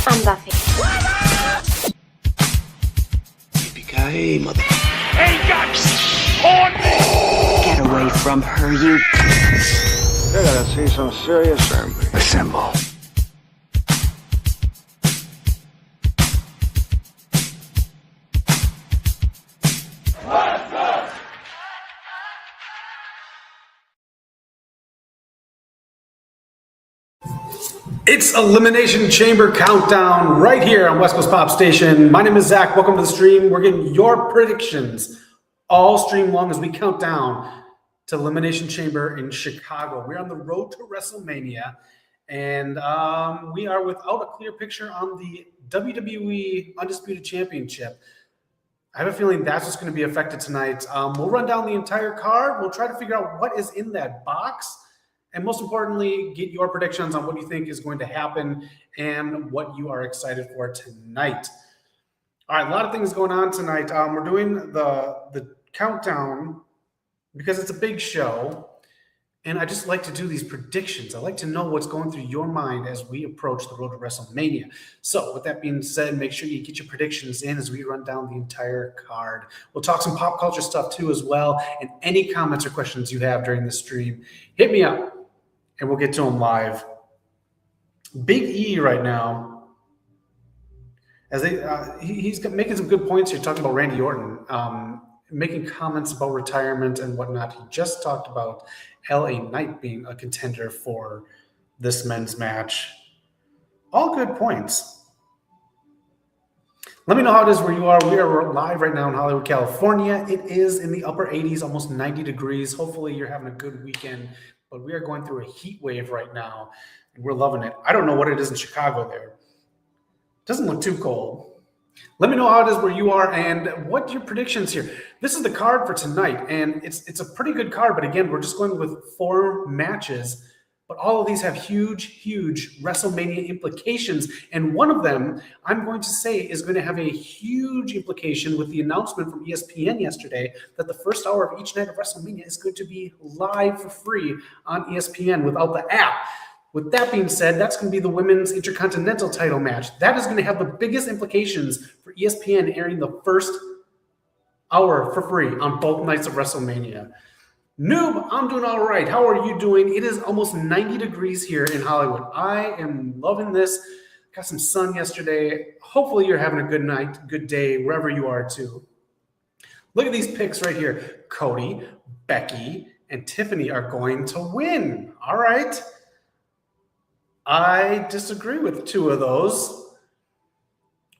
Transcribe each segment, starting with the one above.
I'm Buffy. Yippee-ki-yay, mother... Hey, guts! On me! Get away from her, you... You're gonna see some serious... Assemble. It's Elimination Chamber Countdown right here on West Coast Pop Station. My name is Zach. Welcome to the stream. We're getting your predictions all stream long as we count down to Elimination Chamber in Chicago. We're on the road to WrestleMania, and we are without a clear picture on the WWE Undisputed Championship. I have a feeling that's what's going to be affected tonight. We'll run down the entire card. We'll try to figure out what is in that box. And most importantly, get your predictions on what you think is going to happen and what you are excited for tonight. All right, a lot of things going on tonight. We're doing the countdown because it's a big show, and I just like to do these predictions. I like to know what's going through your mind as we approach the road to WrestleMania. So with that being said, make sure you get your predictions in as we run down the entire card. We'll talk some pop culture stuff too as well, and any comments or questions you have during the stream, hit me up. And we'll get to him live. Big E right now, as he's making some good points here, talking about Randy Orton, making comments about retirement and whatnot. He just talked about LA Knight being a contender for this men's match. All good points. Let me know how it is where you are. We are live right now in Hollywood, California. It is in the upper 80s, almost 90 degrees. Hopefully you're having a good weekend. But we are going through a heat wave right now, and we're loving it. I don't know what it is in Chicago there. Doesn't look too cold. Let me know how it is where you are and what your predictions here. This is the card for tonight, and it's a pretty good card. But again, we're just going with 4 matches. But all of these have huge, huge WrestleMania implications. And one of them, I'm going to say, is going to have a huge implication with the announcement from ESPN yesterday that the first hour of each night of WrestleMania is going to be live for free on ESPN without the app. With that being said, that's going to be the Women's Intercontinental title match. That is going to have the biggest implications for ESPN airing the first hour for free on both nights of WrestleMania. Noob, I'm doing all right. How are you doing? It is almost 90 degrees here in Hollywood. I am loving this. Got some sun yesterday. Hopefully you're having a good night, good day, wherever you are too. Look at these picks right here. Cody, Becky, and Tiffany are going to win. All right. I disagree with 2 of those.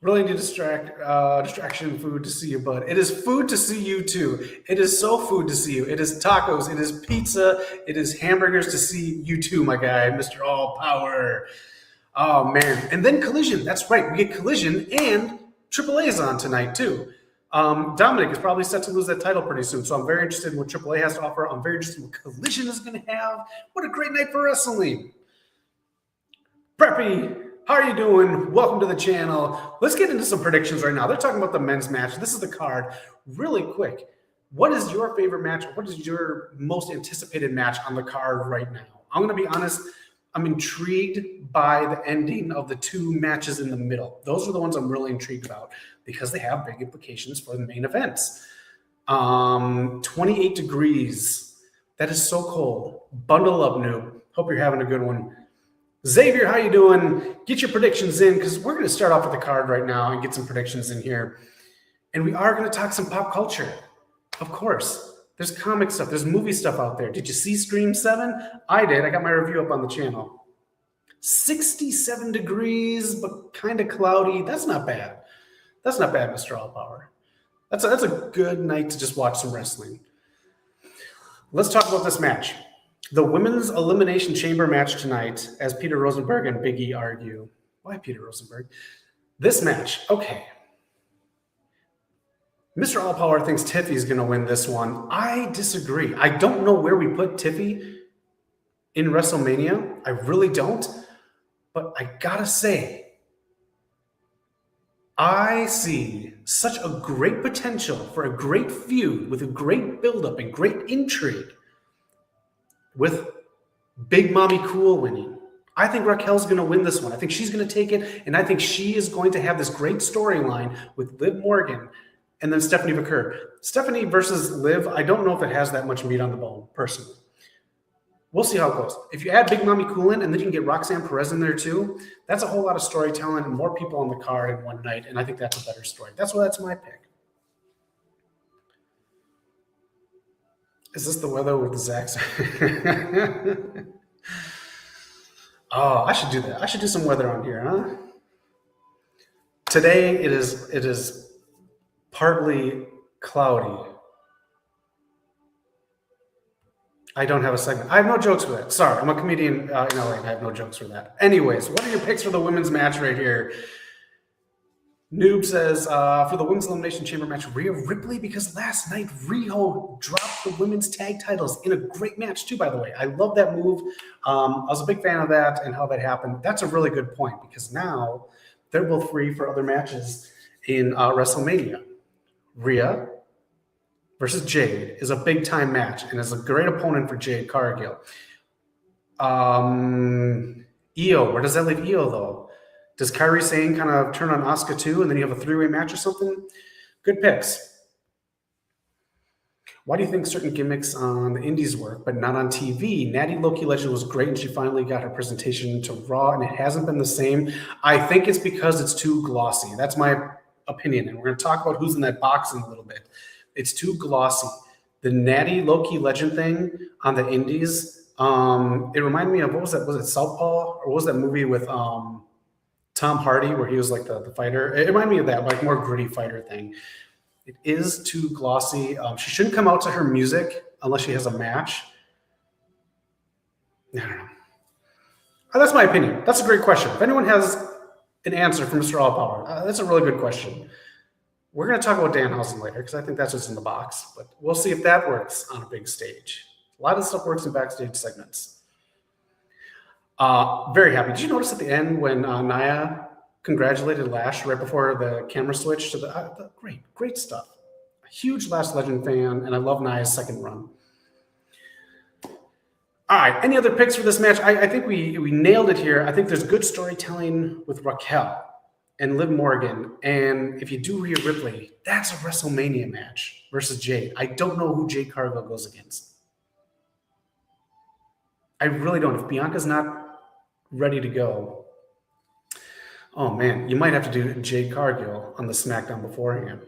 Really need distraction food to see you, bud. It is food to see you too. It is so food to see you. It is tacos. It is pizza. It is hamburgers to see you too, my guy, Mr. All Power. Oh, man. And then Collision. That's right. We get Collision and AAA is on tonight too. Dominic is probably set to lose that title pretty soon, so I'm very interested in what AAA has to offer. I'm very interested in what Collision is going to have. What a great night for wrestling. Preppy. How are you doing? Welcome to the channel. Let's get into some predictions right now. They're talking about the men's match. This is the card. Really quick, what is your favorite match? What is your most anticipated match on the card right now? I'm going to be honest. I'm intrigued by the ending of the 2 matches in the middle. Those are the ones I'm really intrigued about because they have big implications for the main events. 28 degrees. That is so cold. Bundle up, noob. Hope you're having a good one. Xavier, how you doing? Get your predictions in because we're going to start off with the card right now and get some predictions in here. And we are going to talk some pop culture. Of course. There's comic stuff. There's movie stuff out there. Did you see Scream 7? I did. I got my review up on the channel. 67 degrees, but kind of cloudy. That's not bad. That's not bad, Mr. All Power. That's a good night to just watch some wrestling. Let's talk about this match. The women's elimination chamber match tonight, as Peter Rosenberg and Big E argue. Why Peter Rosenberg? This match, okay. Mr. All Power thinks Tiffy's going to win this one. I disagree. I don't know where we put Tiffy in WrestleMania. I really don't. But I gotta say, I see such a great potential for a great feud with a great buildup and great intrigue with Big Mommy Cool winning. I think Raquel's going to win this one. I think she's going to take it, and I think she is going to have this great storyline with Liv Morgan and then Stephanie McCurr. Stephanie versus Liv, I don't know if it has that much meat on the bone, personally. We'll see how it goes. If you add Big Mommy Cool in, and then you can get Roxanne Perez in there too, that's a whole lot of storytelling and more people on the card in one night, and I think that's a better story. That's my pick. Is this the weather with the Zax? Oh, I should do that. I should do some weather on here, huh? Today it is partly cloudy. I don't have a segment. I have no jokes for that. Sorry, I'm a comedian in LA and I have no jokes for that. Anyways, what are your picks for the women's match right here? Noob says, for the women's elimination chamber match, Rhea Ripley, because last night Riho dropped the women's tag titles in a great match too, by the way. I love that move. I was a big fan of that and how that happened. That's a really good point because now they're both free for other matches in WrestleMania. Rhea versus Jade is a big time match and is a great opponent for Jade Cargill. Io, where does that leave Io though? Does Kairi Sane kind of turn on Asuka too, and then you have a three-way match or something? Good picks. Why do you think certain gimmicks on the indies work, but not on TV? Natty Loki Legend was great, and she finally got her presentation to Raw, and it hasn't been the same. I think it's because it's too glossy. That's my opinion, and we're going to talk about who's in that box in a little bit. It's too glossy. The Natty Loki Legend thing on the indies, it reminded me of, what was that? Was it Southpaw? Or what was that movie with Tom Hardy where he was like the fighter? It reminded me of that, like more gritty fighter thing. It is too glossy. She shouldn't come out to her music unless she has a match. I don't know. That's my opinion. That's a great question. If anyone has an answer for Mr. All Power, that's a really good question. We're going to talk about Danhausen later because I think that's just in the box, but we'll see if that works on a big stage. A lot of stuff works in backstage segments. Very happy. Did you notice at the end when Nia congratulated Lash right before the camera switched to the great stuff. A huge Last Legend fan, and I love Nia's second run. All right, any other picks for this match? I think we nailed it here. I think there's good storytelling with Raquel and Liv Morgan, and if you do Rhea Ripley, that's a WrestleMania match versus Jade. I don't know who Jade Cargill goes against. I really don't. If Bianca's not ready to go, oh man, you might have to do Jade Cargill on the SmackDown beforehand.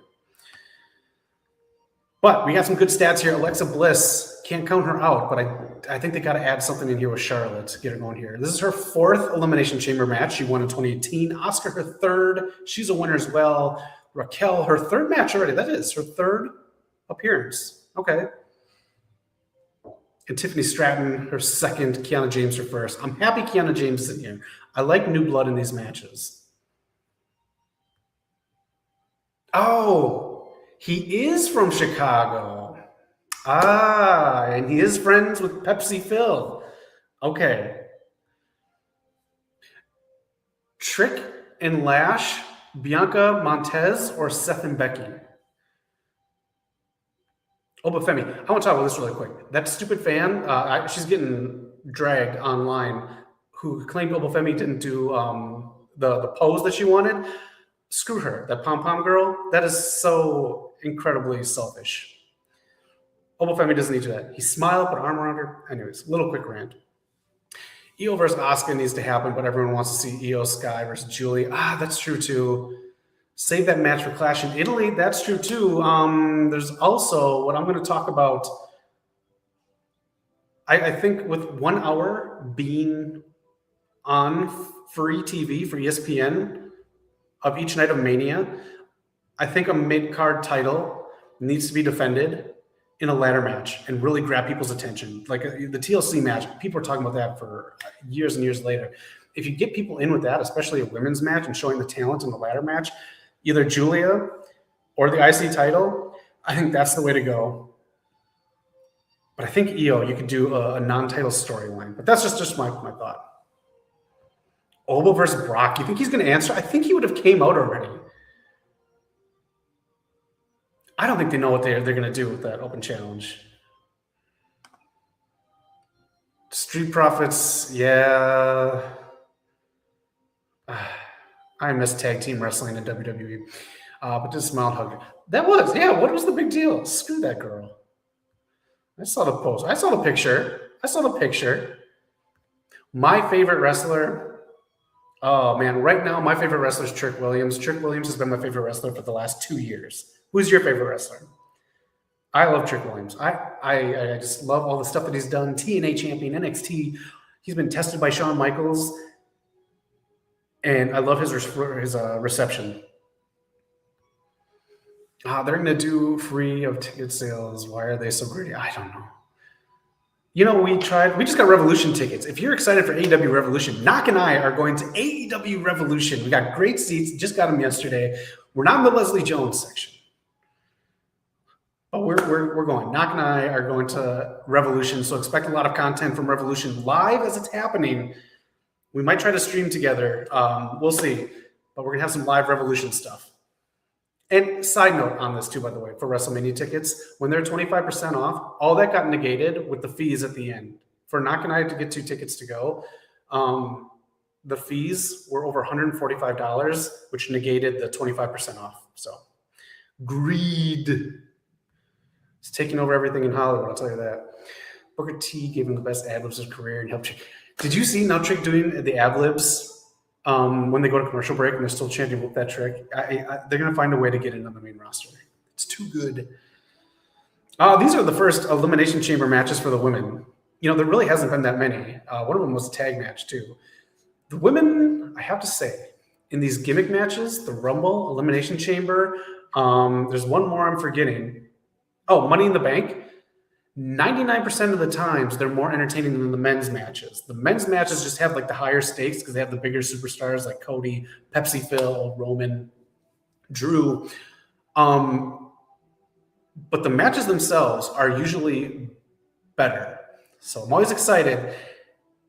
But we got some good stats here. Alexa Bliss, can't count her out, but I think they got to add something in here with Charlotte to get her going here. This is her fourth Elimination Chamber match. She won in 2018. Asuka, her third. She's a winner as well. Raquel, her third match already. That is her third appearance. Okay. And Tiffany Stratton, her second. Kiana James, her first. I'm happy Kiana James is in here. I like new blood in these matches. Oh, he is from Chicago. And he is friends with Pepsi Phil. Okay. Trick and Lash, Bianca Montez, or Seth and Becky? Obafemi. I want to talk about this really quick. That stupid fan, she's getting dragged online, who claimed Obafemi didn't do the pose that she wanted. Screw her, that pom-pom girl. That is so incredibly selfish. Obafemi doesn't need to do that. He smiled, put an arm around her. Anyways, little quick rant. Io versus Asuka needs to happen, but everyone wants to see Io Sky versus Julie. That's true too. Save that match for Clash in Italy. That's true too. There's also what I'm going to talk about. I think with 1 hour being on free TV for ESPN of each night of Mania, I think a mid-card title needs to be defended in a ladder match and really grab people's attention. Like the TLC match, people are talking about that for years and years later. If you get people in with that, especially a women's match and showing the talent in the ladder match, either Julia or the IC title, I think that's the way to go. But I think Io, you could do a non-title storyline. But that's just my thought. Oba versus Brock. You think he's going to answer? I think he would have came out already. I don't think they know what they're going to do with that open challenge. Street Profits, yeah. I miss tag team wrestling in WWE. But this Mount Hugger. That was, yeah, what was the big deal? Screw that girl. I saw the post. I saw the picture. My favorite wrestler, oh man, right now my favorite wrestler is Trick Williams. Trick Williams has been my favorite wrestler for the last 2 years. Who's your favorite wrestler? I love Trick Williams. I just love all the stuff that he's done. TNA champion, NXT. He's been tested by Shawn Michaels. And I love his reception. They're going to do free of ticket sales. Why are they so greedy? I don't know. You know, we just got Revolution tickets. If you're excited for AEW Revolution, Knock and I are going to AEW Revolution. We got great seats. Just got them yesterday. We're not in the Leslie Jones section. But we're going. Knock and I are going to Revolution, so expect a lot of content from Revolution live as it's happening. We might try to stream together. We'll see. But we're going to have some live Revolution stuff. And side note on this too, by the way, for WrestleMania tickets, when they're 25% off, all that got negated with the fees at the end. For Knock and I to get 2 tickets to go, the fees were over $145, which negated the 25% off. So greed. It's taking over everything in Hollywood, I'll tell you that. Booker T gave him the best ad-libs of his career and helped Trick. Did you see now Trick doing the ad-libs when they go to commercial break and they're still chanting "Whoop that Trick"? They're going to find a way to get in on the main roster. It's too good. These are the first Elimination Chamber matches for the women. You know, there really hasn't been that many. One of them was a tag match, too. The women, I have to say, in these gimmick matches, the Rumble, Elimination Chamber, there's one more I'm forgetting. Oh, Money in the Bank. 99% of the times, they're more entertaining than the men's matches. The men's matches just have like the higher stakes because they have the bigger superstars like Cody, Pepsi Phil, Roman, Drew. But the matches themselves are usually better. So I'm always excited,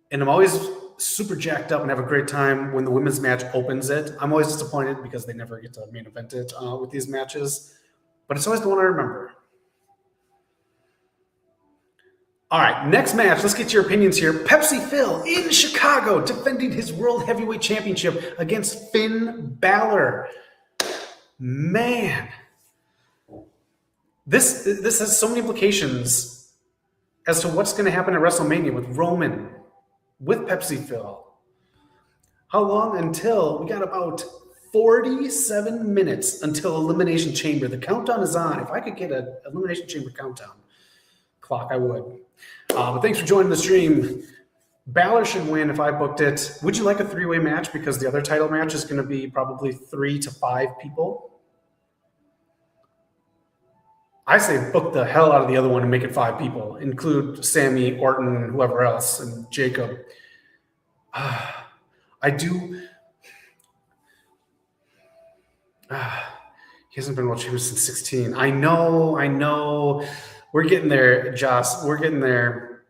and I'm always super jacked up and have a great time when the women's match opens it. I'm always disappointed because they never get to main event it with these matches. But it's always the one I remember. All right, next match. Let's get your opinions here. Pepsi Phil in Chicago defending his World Heavyweight Championship against Finn Balor. Man, this has so many implications as to what's going to happen at WrestleMania with Roman, with Pepsi Phil. How long until we got about 47 minutes until Elimination Chamber. The countdown is on. If I could get an Elimination Chamber countdown clock, I would. But thanks for joining the stream. Balor should win if I booked it. Would you like a 3-way match? Because the other title match is going to be probably 3 to 5 people. I say book the hell out of the other one and make it 5 people. Include Sammy, Orton, whoever else, and Jacob. I do. He hasn't been World Champion since 16. I know. We're getting there, Joss. We're getting there.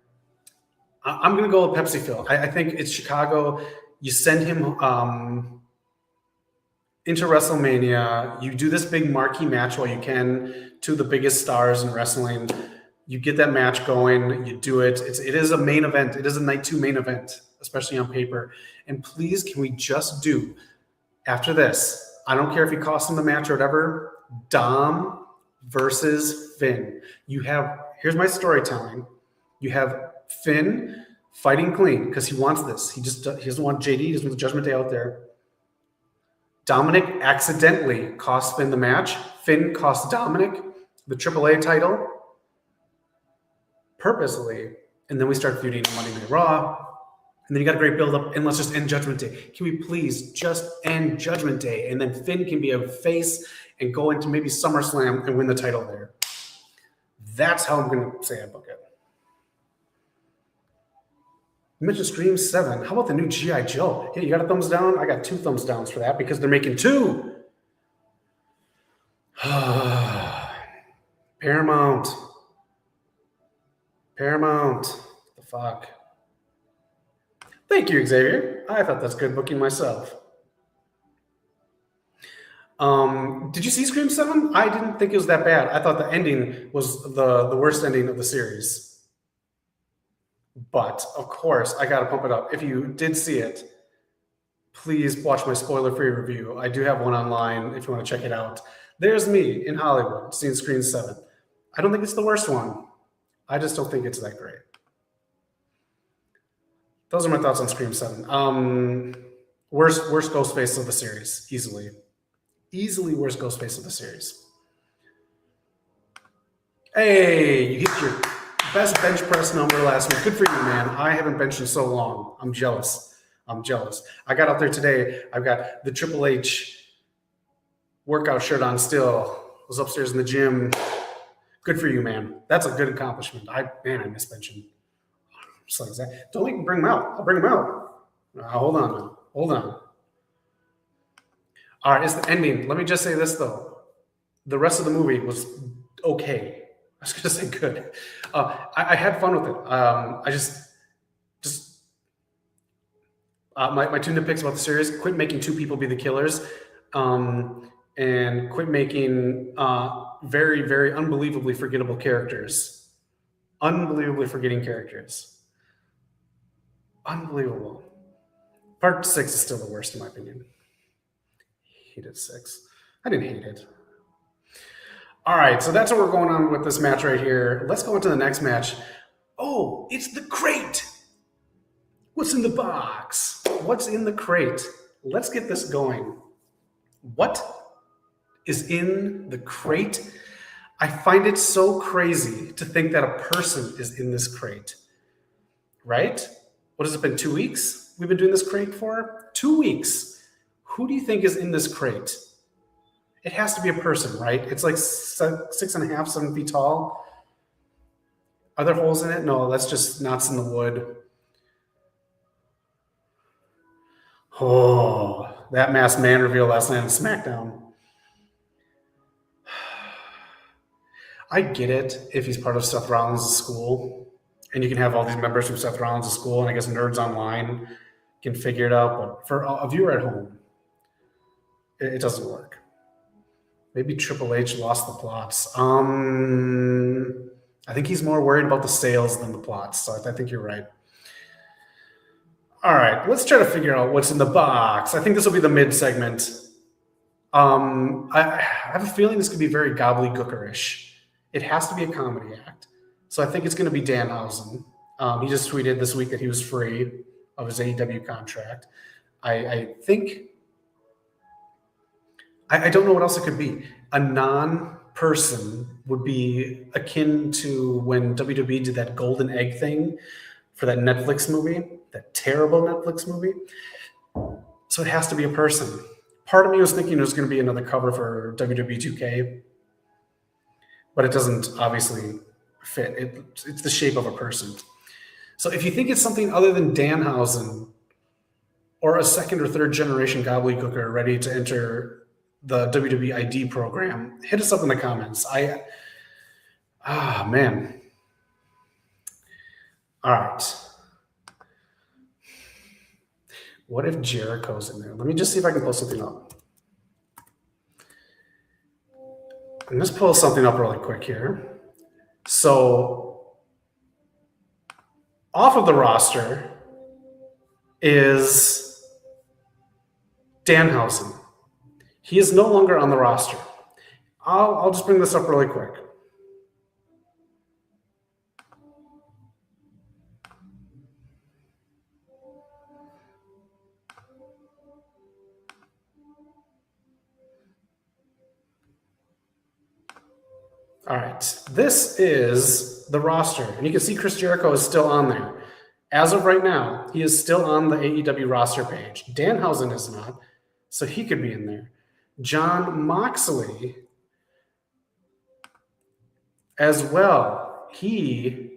I'm going to go with Pepsi Phil. I think it's Chicago. You send him into WrestleMania. You do this big marquee match while you can to the biggest stars in wrestling. You get that match going. You do it. It is a main event. It is a night 2 main event, especially on paper. And please, can we just do, after this, I don't care if he costs him the match or whatever, Dom versus Finn. Here's my storytelling. You have Finn fighting clean because he wants this. He doesn't want JD. He doesn't want the Judgment Day out there. Dominic accidentally costs Finn the match. Finn costs Dominic the AAA title purposely. And then we start feuding Monday Night Raw. And then you got a great build-up, and let's just end Judgment Day. Can we please just end Judgment Day? And then Finn can be a face and go into maybe SummerSlam and win the title there. That's how I'm going to say I book it. You mentioned Scream 7. How about the new G.I. Joe? Hey, you got a thumbs down? I got 2 thumbs downs for that because they're making 2. Paramount. What the fuck? Thank you, Xavier. I thought that's good booking myself. Did you see Scream 7? I didn't think it was that bad. I thought the ending was the worst ending of the series. But, of course, I got to pump it up. If you did see it, please watch my spoiler-free review. I do have one online if you want to check it out. There's me in Hollywood seeing Scream 7. I don't think it's the worst one. I just don't think it's that great. Those are my thoughts on Scream 7. Worst Ghostface of the series, easily. Easily worst Ghostface of the series. Hey, you hit your best bench press number last week. Good for you, man. I haven't benched in so long. I'm jealous. I got out there today. I've got the Triple H workout shirt on still. Was upstairs in the gym. Good for you, man. That's a good accomplishment. I miss benching. Just like that. Don't make me bring them out. I'll bring them out. Hold on now. Hold on. All right, it's the ending. Let me just say this, though. The rest of the movie was okay. I was going to say good. I had fun with it. My 2 nitpicks about the series: quit making 2 people be the killers, and quit making very, very unbelievably forgettable characters. Unbelievably forgetting characters. Unbelievable. Part 6 is still the worst, in my opinion. Hated 6. I didn't hate it. All right, so that's what we're going on with this match right here. Let's go into the next match. Oh, it's the crate. What's in the box? What's in the crate? Let's get this going. What is in the crate? I find it so crazy to think that a person is in this crate. Right? What has it been, 2 weeks? We've been doing this crate for 2 weeks. Who do you think is in this crate? It has to be a person, right? It's like 6.5, 7 feet tall. Are there holes in it? No, that's just knots in the wood. Oh, that masked man reveal last night on SmackDown. I get it if he's part of Seth Rollins' school, and you can have all these members from Seth Rollins' school, and I guess nerds online can figure it out. But for a viewer at home, it doesn't work. Maybe Triple H lost the plots. I think he's more worried about the sales than the plots. So I think you're right. All right, let's try to figure out what's in the box. I think this will be the mid segment. I have a feeling this could be very gobbledygookerish. It has to be a comedy act. So I think it's going to be Danhausen. He just tweeted this week that he was free of his AEW contract. I think... I don't know what else it could be. A non-person would be akin to when WWE did that golden egg thing for that Netflix movie, that terrible Netflix movie. So it has to be a person. Part of me was thinking it was going to be another cover for WWE 2K, but it doesn't obviously fit. It's the shape of a person. So if you think it's something other than Danhausen or a second or third generation gobbledygooker ready to enter the WWE ID program, hit us up in the comments. Man. All right. What if Jericho's in there? Let me just see if I can pull something up. Let's pull something up really quick here. So, off of the roster is Danhausen. He is no longer on the roster. I'll just bring this up really quick. All right, this is the roster. And you can see Chris Jericho is still on there. As of right now, he is still on the AEW roster page. Danhausen is not, so he could be in there. Jon Moxley as well. He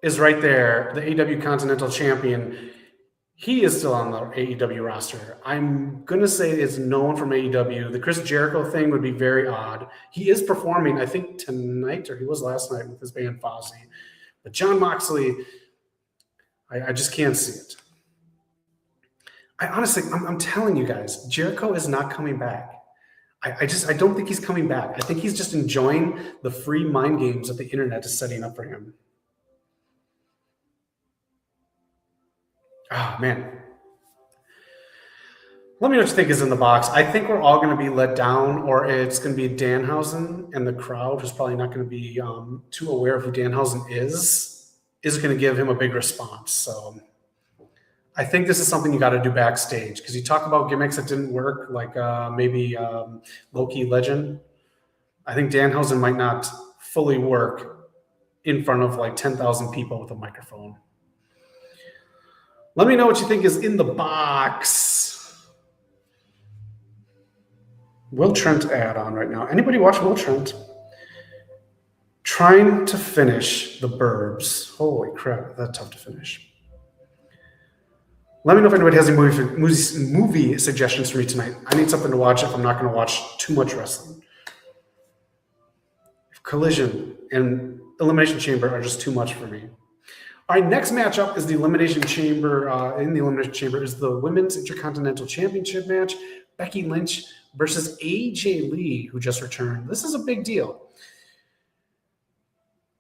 is right there, the AEW Continental Champion. He is still on the AEW roster. I'm going to say it's no one from AEW. The Chris Jericho thing would be very odd. He is performing, I think, tonight, or he was last night with his band Fozzy. But Jon Moxley, I just can't see it. I honestly, I'm telling you guys, Jericho is not coming back. I don't think he's coming back. I think he's just enjoying the free mind games that the internet is setting up for him. Oh, man. Let me know what you think is in the box. I think we're all going to be let down, or it's going to be Danhausen and the crowd, who's probably not going to be too aware of who Danhausen is going to give him a big response. So I think this is something you got to do backstage, because you talk about gimmicks that didn't work, like maybe Low-Key Legend. I think Danhausen might not fully work in front of like 10,000 people with a microphone. Let me know what you think is in the box. Will Trent ad on right now. Anybody watch Will Trent? Trying to finish The Burbs. Holy crap, that's tough to finish. Let me know if anybody has any movie suggestions for me tonight. I need something to watch if I'm not going to watch too much wrestling. Collision and Elimination Chamber are just too much for me. All right, next matchup is the Elimination Chamber. In the Elimination Chamber is the Women's Intercontinental Championship match. Becky Lynch versus AJ Lee, who just returned. This is a big deal.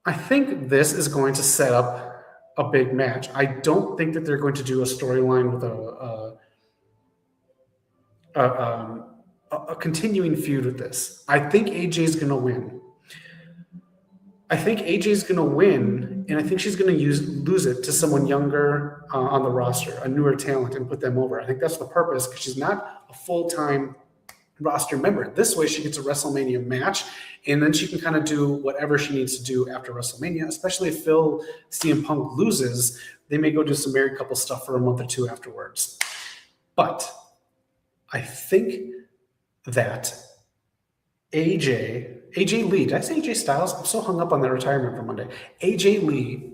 I think this is going to set up a big match. I don't think that they're going to do a storyline with a continuing feud with this. I think AJ is going to win. I think AJ is going to win, and I think she's going to lose it to someone younger on the roster, a newer talent, and put them over. I think that's the purpose, because she's not a full-time roster member. This way she gets a WrestleMania match, and then she can kind of do whatever she needs to do after WrestleMania, especially if Phil CM Punk loses. They may go do some married couple stuff for a month or two afterwards. But I think that AJ Lee, did I say AJ Styles? I'm so hung up on that retirement for Monday. AJ Lee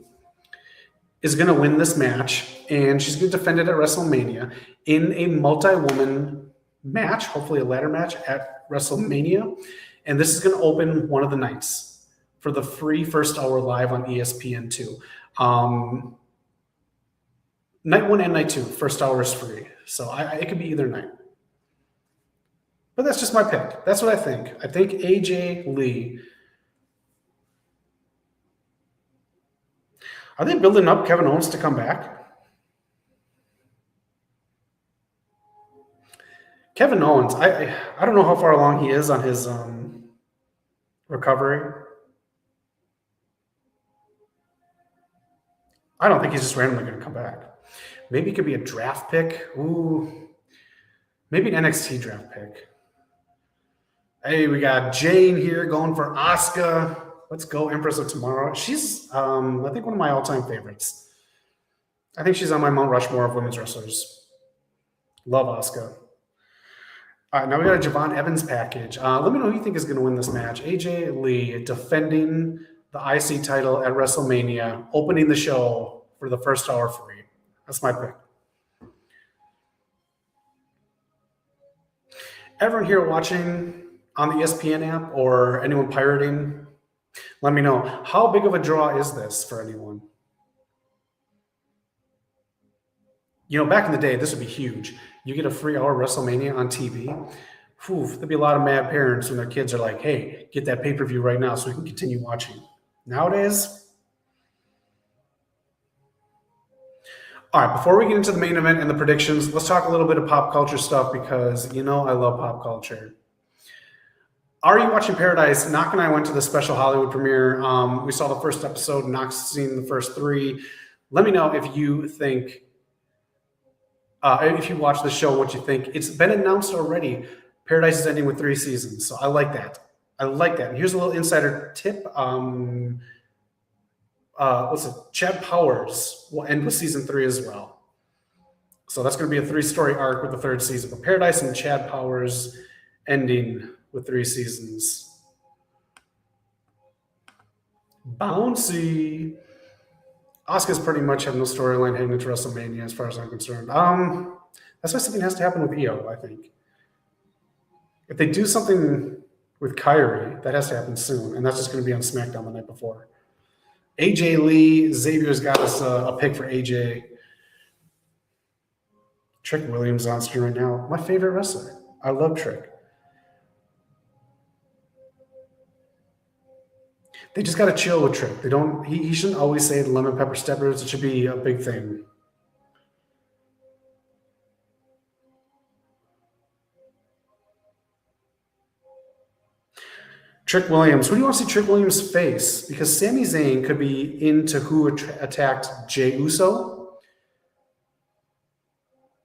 is going to win this match, and she's going to defend it at WrestleMania in a multi-woman match, hopefully a ladder match at WrestleMania. And this is going to open one of the nights for the free first hour live on ESPN2. Night 1 and night 2, first hour is free. So it could be either night. But that's just my pick. That's what I think. I think AJ Lee. Are they building up Kevin Owens to come back? Kevin Owens, I don't know how far along he is on his recovery. I don't think he's just randomly going to come back. Maybe it could be a draft pick. Ooh, maybe an NXT draft pick. Hey, we got Jane here going for Asuka. Let's go, Empress of Tomorrow. She's, I think, one of my all-time favorites. I think she's on my Mount Rushmore of women's wrestlers. Love Asuka. All right, now we got a Javon Evans package. Let me know who you think is going to win this match. AJ Lee defending the IC title at WrestleMania, opening the show for the first hour free. That's my pick. Everyone here watching on the ESPN app or anyone pirating, let me know. How big of a draw is this for anyone? You know, back in the day, this would be huge. You get a free hour WrestleMania on TV. Whew, there'd be a lot of mad parents when their kids are like, hey, get that pay-per-view right now so we can continue watching. Nowadays, all right, before we get into the main event and the predictions, let's talk a little bit of pop culture stuff, because, you know, I love pop culture. Are You Watching Paradise? Knock and I went to the special Hollywood premiere. We saw the first episode. Knock's seen the first 3. Let me know if you think, if you watch the show, what you think. It's been announced already. Paradise is ending with 3 seasons, so I like that. And here's a little insider tip. Chad Powers will end with season 3 as well. So that's going to be a 3-story arc with the 3rd season. But Paradise and Chad Powers ending with 3 seasons. Bouncy. Asuka's pretty much have no storyline heading into WrestleMania as far as I'm concerned. That's why something has to happen with Io, I think. If they do something with Kyrie, that has to happen soon, and that's just going to be on SmackDown the night before. AJ Lee, Xavier's got us a pick for AJ. Trick Williams on screen right now. My favorite wrestler. I love Trick. They just got to chill with Trick. They don't. He shouldn't always say the lemon pepper steppers. It should be a big thing. Trick Williams. Who do you want to see Trick Williams face? Because Sami Zayn could be into who attacked Jey Uso.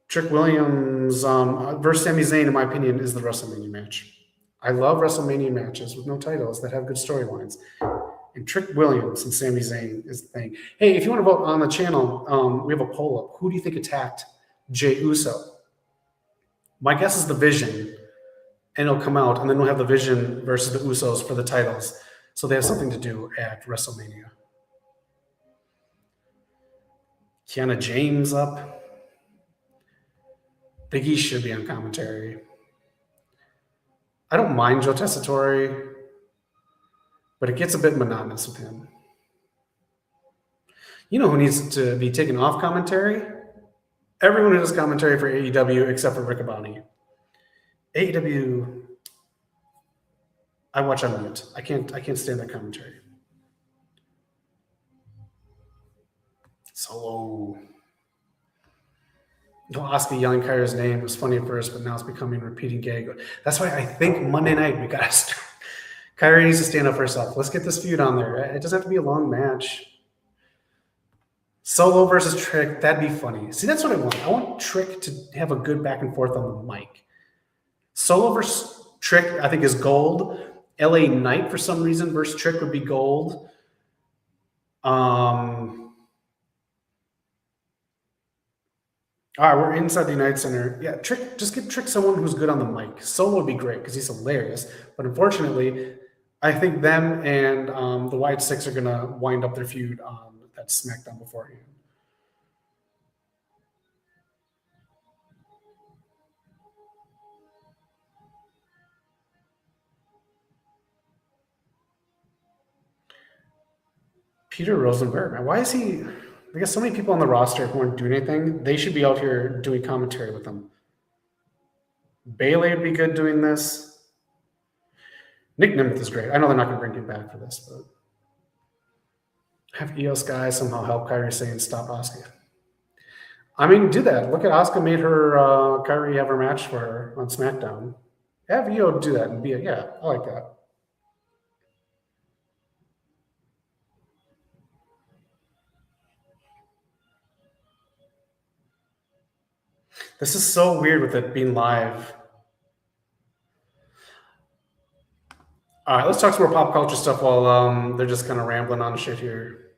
Trick Williams versus Sami Zayn, in my opinion, is the WrestleMania match. I love WrestleMania matches with no titles that have good storylines. And Trick Williams and Sami Zayn is the thing. Hey, if you want to vote on the channel, we have a poll up. Who do you think attacked Jey Uso? My guess is the Vision. And it'll come out, and then we'll have the Vision versus the Usos for the titles. So they have something to do at WrestleMania. Kiana James up. Big E should be on commentary. I don't mind Joe Tessitore, but it gets a bit monotonous with him. You know who needs to be taken off commentary? Everyone who does commentary for AEW except for Riccaboni. AEW, I watch on mute. I can't stand that commentary. Solo. Asuka yelling Kyrie's name was funny at first, but now it's becoming a repeating gag. That's why I think Monday night we got to start. Kyrie needs to stand up for herself. Let's get this feud on there. It doesn't have to be a long match. Solo versus Trick, that'd be funny. See, that's what I want. I want Trick to have a good back and forth on the mic. Solo versus Trick, I think, is gold. LA Knight, for some reason, versus Trick would be gold. All right, we're inside the United Center. Yeah, Trick, just get Trick someone who's good on the mic. Solo would be great because he's hilarious. But unfortunately, I think them and the White Six are going to wind up their feud on that SmackDown beforehand. Peter Rosenberg, man, why is he? I guess so many people on the roster who aren't doing anything. They should be out here doing commentary with them. Bailey would be good doing this. Nick Nemeth is great. I know they're not going to bring him back for this, but have Io Sky somehow help Kyrie Sane stop Asuka. I mean, do that. Look at Asuka made her Kyrie have her match for her on SmackDown. Have Io do that and be yeah, I like that. This is so weird with it being live. All right, let's talk some more pop culture stuff while they're just kind of rambling on shit here.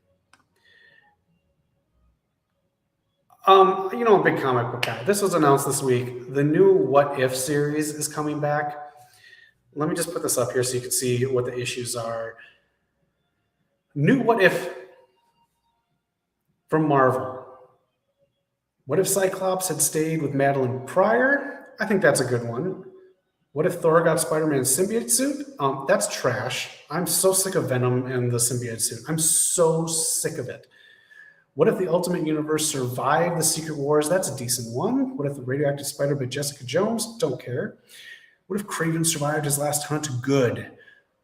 I'm a big comic book guy. This was announced this week. The new What If series is coming back. Let me just put this up here so you can see what the issues are. New What If from Marvel. What if Cyclops had stayed with Madeline Pryor? I think that's a good one. What if Thor got Spider-Man's symbiote suit? That's trash. I'm so sick of Venom and the symbiote suit. I'm so sick of it. What if the Ultimate Universe survived the Secret Wars? That's a decent one. What if the radioactive spider bit Jessica Jones? Don't care. What if Kraven survived his last hunt? Good.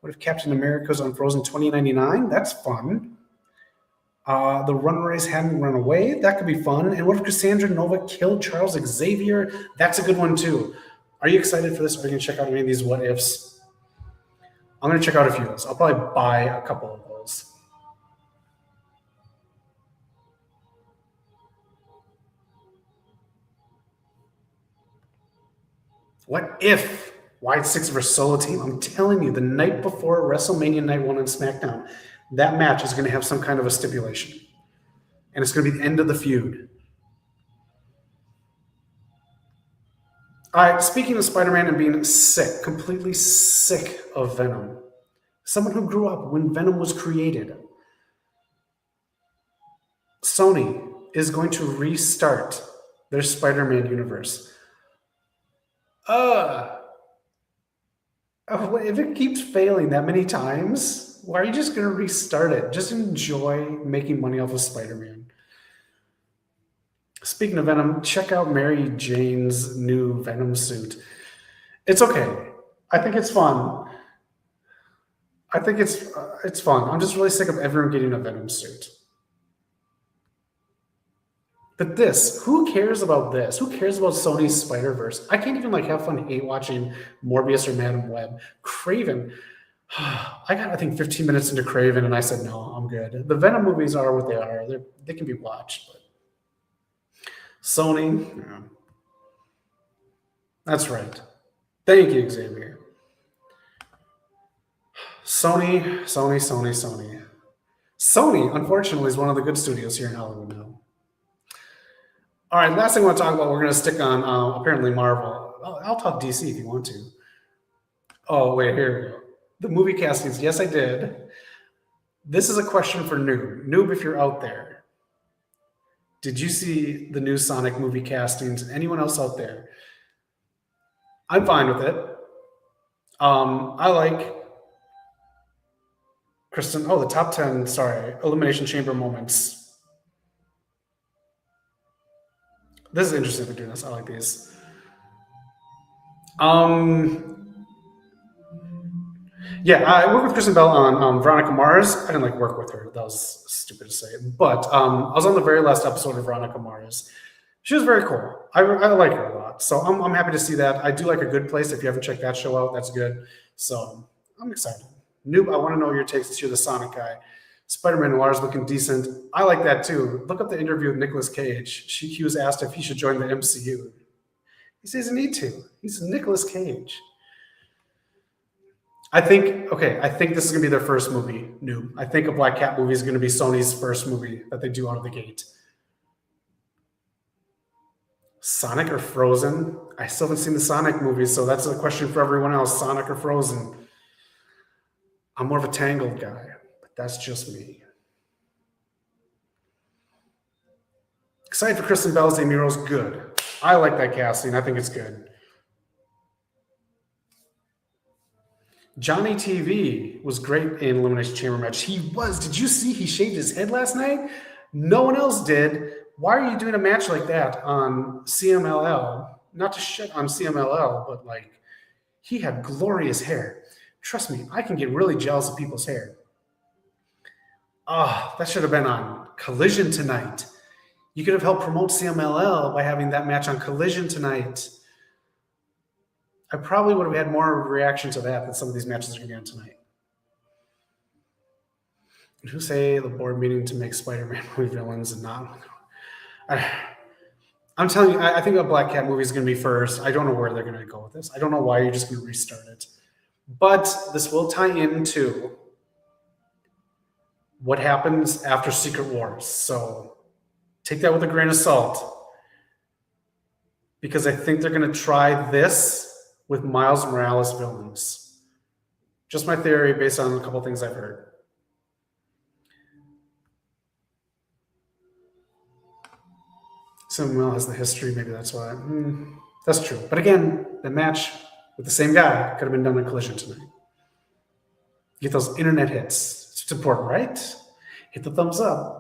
What if Captain America's on Frozen 2099? That's fun. The Runaways hadn't run away. That could be fun. And what if Cassandra Nova killed Charles Xavier? That's a good one, too. Are you excited for this? Are you going to check out any of these what ifs? I'm going to check out a few of those. I'll probably buy a couple of those. What if White Six versus Solo Team? I'm telling you, the night before WrestleMania Night 1 on SmackDown, that match is going to have some kind of a stipulation. And it's going to be the end of the feud. All right, speaking of Spider-Man and being sick, completely sick of Venom. Someone who grew up when Venom was created. Sony is going to restart their Spider-Man universe. If it keeps failing that many times, why are you just going to restart it? Just enjoy making money off of Spider-Man. Speaking of Venom, check out Mary Jane's new Venom suit. It's okay. I think it's fun. I think it's fun. I'm just really sick of everyone getting a Venom suit. But this, who cares about this? Who cares about Sony's Spider-Verse? I can't even have fun hate watching Morbius or Madam Web. Craven. I got, I think, 15 minutes into Craven, and I said, no, I'm good. The Venom movies are what they are. They can be watched, but Sony, yeah. That's right. Thank you, Xavier. Sony. Sony, unfortunately, is one of the good studios here in Hollywood now. All right, last thing I want to talk about, we're going to stick on apparently Marvel. I'll talk DC if you want to. Oh, wait, here we go. The movie castings. Yes, I did. This is a question for Noob. Noob, if you're out there, did you see the new Sonic movie castings? Anyone else out there? I'm fine with it. I like Kristen. Oh, the top 10, Elimination Chamber moments. This is interesting for doing this. I like these. Yeah, I worked with Kristen Bell on Veronica Mars. I didn't work with her. That was stupid to say. But I was on the very last episode of Veronica Mars. She was very cool. I like her a lot. So I'm happy to see that. I do like A Good Place. If you haven't checked that show out, that's good. So I'm excited. Noob, I want to know your takes since you're the Sonic guy. Spider-Man Noir is looking decent. I like that too. Look up the interview with Nicolas Cage. He was asked if he should join the MCU. He says he doesn't need to. He's Nicolas Cage. I think this is going to be their first movie, Noob. I think a Black Cat movie is going to be Sony's first movie that they do out of the gate. Sonic or Frozen? I still haven't seen the Sonic movies, so that's a question for everyone else. Sonic or Frozen? I'm more of a Tangled guy, but that's just me. Excited for Kristen Bell's Amy Rose? Good. I like that casting. I think it's good. Johnny TV was great in Elimination Chamber match. He was. Did you see he shaved his head last night? No one else did. Why are you doing a match like that on CMLL? Not to shit on CMLL, but he had glorious hair. Trust me, I can get really jealous of people's hair. That should have been on Collision tonight. You could have helped promote CMLL by having that match on Collision tonight. I probably would have had more reaction to that than some of these matches are going to be on tonight. Who say the board meeting to make Spider-Man movie villains and not? I'm telling you, I think a Black Cat movie is going to be first. I don't know where they're going to go with this. I don't know why you're just going to restart it. But this will tie into what happens after Secret Wars. So take that with a grain of salt. Because I think they're going to try this with Miles Morales villains. Just my theory based on a couple of things I've heard. Samuel has the history, maybe that's why. That's true. But again, the match with the same guy could have been done in Collision tonight. Get those internet hits. It's important, right? Hit the thumbs up.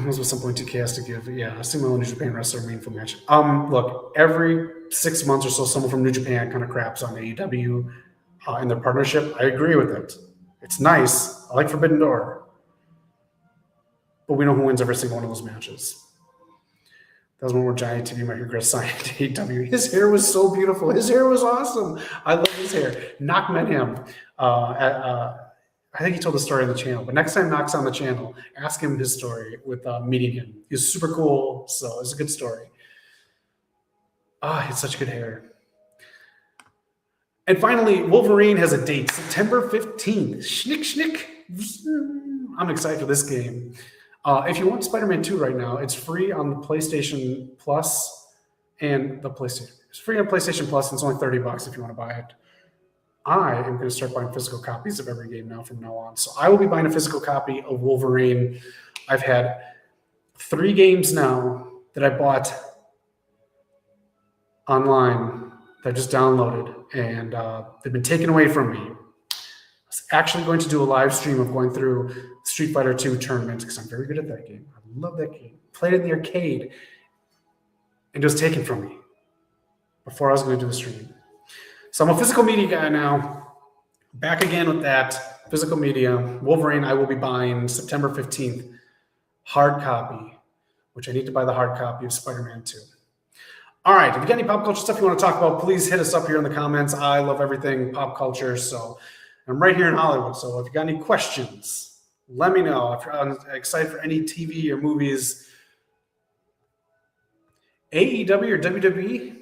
Was with some point 2K has to give. Yeah, Samuel New Japan wrestler meaningful match. Look, every 6 months or so, someone from New Japan kind of craps on AEW in their partnership. I agree with it. It's nice. I like Forbidden Door. But we know who wins every single one of those matches. That was one where Johnny TV might regret signing to AEW. His hair was so beautiful. His hair was awesome. I love his hair. Knock met him. I think he told the story on the channel. But next time Knock's on the channel, ask him his story with meeting him. He was super cool. So it's a good story. He had such good hair. And finally, Wolverine has a date. September 15th. Schnick, schnick. I'm excited for this game. If you want Spider-Man 2 right now, it's free on the PlayStation Plus and the PlayStation. It's free on PlayStation Plus, and it's only $30 if you want to buy it. I am going to start buying physical copies of every game now from now on. So I will be buying a physical copy of Wolverine. I've had 3 games now that I bought online that I just downloaded, and they've been taken away from me. I was actually going to do a live stream of going through Street Fighter 2 tournament because I'm very good at that game. I love that game. Played it in the arcade, and it was taken from me before I was going to do the stream. So I'm a physical media guy now. Back again with that physical media. Wolverine, I will be buying September 15th. Hard copy, which I need to buy the hard copy of Spider-Man 2. All right, if you got any pop culture stuff you want to talk about, please hit us up here in the comments. I love everything pop culture, so I'm right here in Hollywood. So if you got any questions, let me know. If you're excited for any TV or movies, AEW or WWE,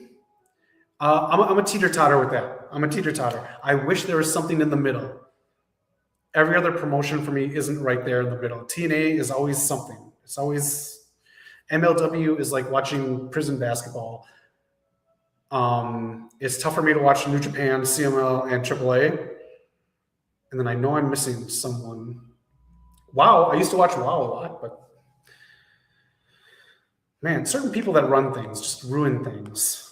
I'm a teeter-totter with that. I'm a teeter-totter. I wish there was something in the middle. Every other promotion for me isn't right there in the middle. TNA is always something. It's always MLW is like watching prison basketball. It's tough for me to watch New Japan, CML, and AAA. And then I know I'm missing someone. WoW. I used to watch WoW a lot, but man, certain people that run things just ruin things.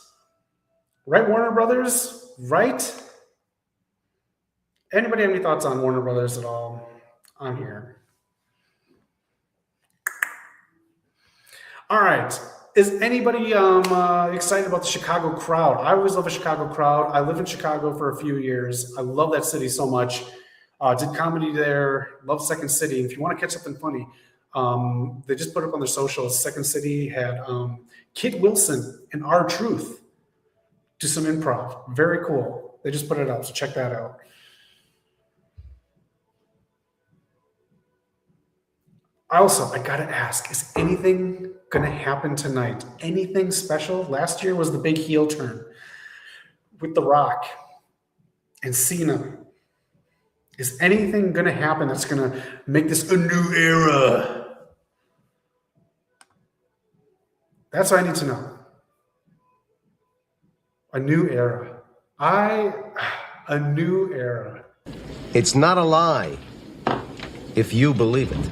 Right, Warner Brothers? Right? Anybody have any thoughts on Warner Brothers at all? I'm here. All right. Is anybody excited about the Chicago crowd? I always love a Chicago crowd. I lived in Chicago for a few years. I love that city so much. Did comedy there. Love Second City. If you want to catch something funny, they just put up on their socials. Second City had Kid Wilson and R-Truth do some improv. Very cool. They just put it up, so check that out. Also, I gotta ask, is anything gonna happen tonight? Anything special? Last year was the big heel turn with The Rock and Cena. Is anything gonna happen that's gonna make this a new era? That's what I need to know. A new era. A new era. It's not a lie, if you believe it.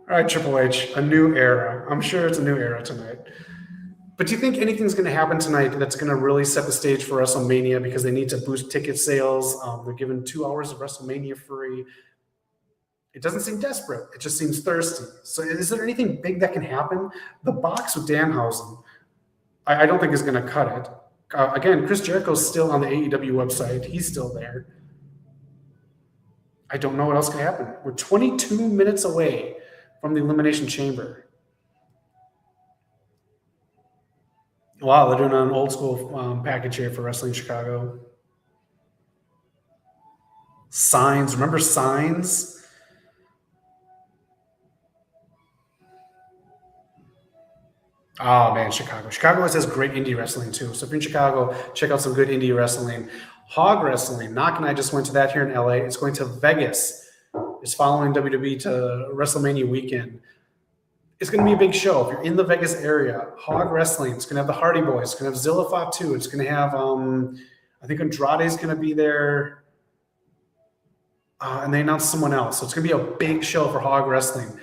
All right, Triple H, a new era. I'm sure it's a new era tonight. But do you think anything's going to happen tonight that's going to really set the stage for WrestleMania because they need to boost ticket sales? They're giving 2 hours of WrestleMania free. It doesn't seem desperate. It just seems thirsty. So is there anything big that can happen? The box with Danhausen, I don't think is going to cut it. Again, Chris Jericho's still on the AEW website. He's still there. I don't know what else can happen. We're 22 minutes away from the Elimination Chamber. Wow, they're doing an old school package here for Wrestling Chicago. Signs. Remember Signs? Oh, man, Chicago. Chicago always has great indie wrestling, too. So if you're in Chicago, check out some good indie wrestling. Hog Wrestling. Knock and I just went to that here in LA. It's going to Vegas. It's following WWE to WrestleMania weekend. It's going to be a big show. If you're in the Vegas area, Hog Wrestling. It's going to have the Hardy Boys. It's going to have Zilla Fatu. It's going to have, I think Andrade's going to be there. And they announced someone else. So it's going to be a big show for Hog Wrestling.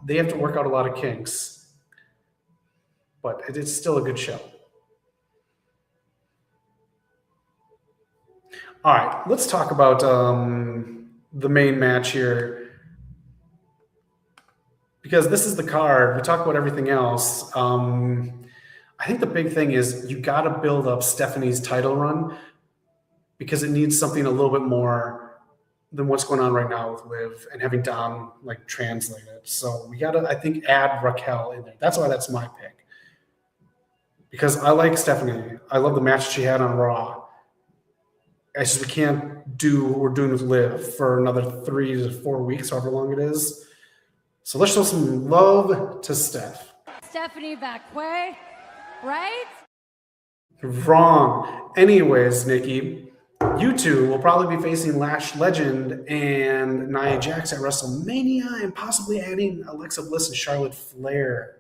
They have to work out a lot of kinks. But it's still a good show. All right, let's talk about the main match here. Because this is the card. We talk about everything else. I think the big thing is you got to build up Stephanie's title run because it needs something a little bit more than what's going on right now with Liv and having Dom like translate it. So we got to, I think, add Raquel in there. That's why that's my pick. Because I like Stephanie. I love the match she had on Raw. I just we can't do what we're doing with Liv for another 3 to 4 weeks, however long it is. So let's show some love to Steph. Stephanie back way, right? Wrong. Anyways, Nikki, you two will probably be facing Lash Legend and Nia Jax at WrestleMania and possibly adding Alexa Bliss and Charlotte Flair.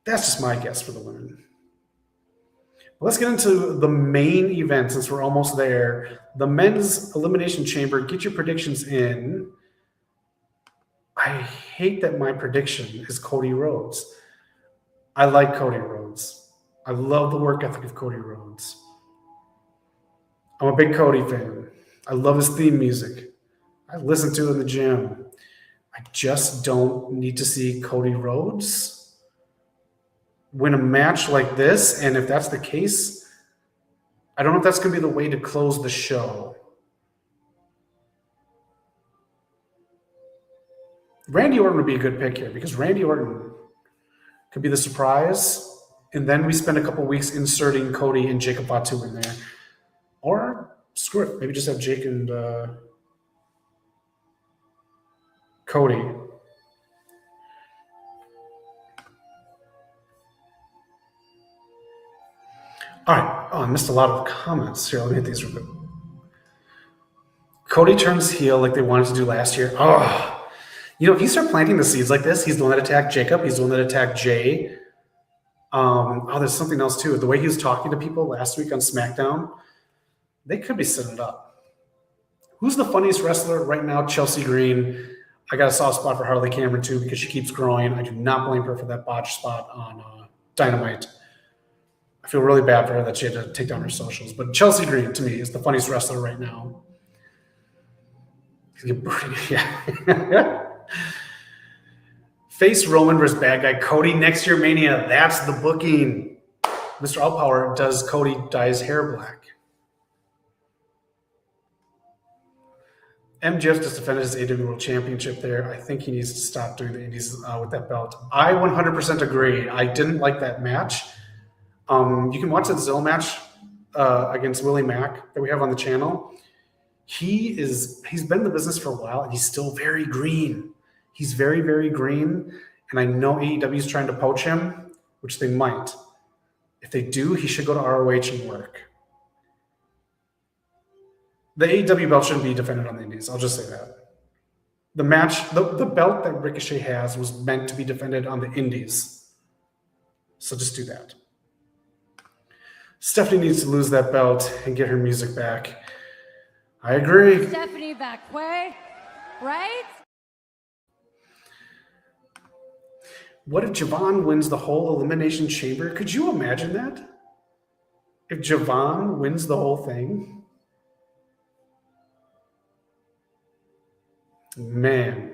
That's just my guess for the women. Let's get into the main event since we're almost there. The men's Elimination Chamber. Get your predictions in. I hate that my prediction is Cody Rhodes. I like Cody Rhodes. I love the work ethic of Cody Rhodes. I'm a big Cody fan. I love his theme music. I listen to it in the gym. I just don't need to see Cody Rhodes win a match like this. And if that's the case, I don't know if that's going to be the way to close the show. Randy Orton would be a good pick here because Randy Orton could be the surprise. And then we spend a couple weeks inserting Cody and Jacob Fatu in there. Or screw it. Maybe just have Jake and Cody. All right. Oh, I missed a lot of comments. Here, let me hit these real quick. Cody turns heel like they wanted to do last year. Oh, you know, if you start planting the seeds like this, he's the one that attacked Jacob. He's the one that attacked Jay. There's something else too. The way he was talking to people last week on SmackDown, they could be setting it up. Who's the funniest wrestler right now? Chelsea Green. I got a soft spot for Harley Cameron too because she keeps growing. I do not blame her for that botch spot on Dynamite. I feel really bad for her that she had to take down her socials. But Chelsea Green, to me, is the funniest wrestler right now. Yeah. Face Roman versus bad guy Cody next year Mania. That's the booking. Mr. Outpower, does Cody dye his hair black? MJF just defended his AEW World Championship there. I think he needs to stop doing the indies with that belt. I 100% agree. I didn't like that match. You can watch that Zill match against Willie Mack that we have on the channel. He's been in the business for a while and he's still very green. He's very, very green. And I know AEW is trying to poach him, which they might. If they do, he should go to ROH and work. The AEW belt shouldn't be defended on the indies. I'll just say that. The match, the belt that Ricochet has was meant to be defended on the indies. So just do that. Stephanie needs to lose that belt and get her music back. I agree. Stephanie back way, right? What if Javon wins the whole Elimination Chamber? Could you imagine that? If Javon wins the whole thing? Man.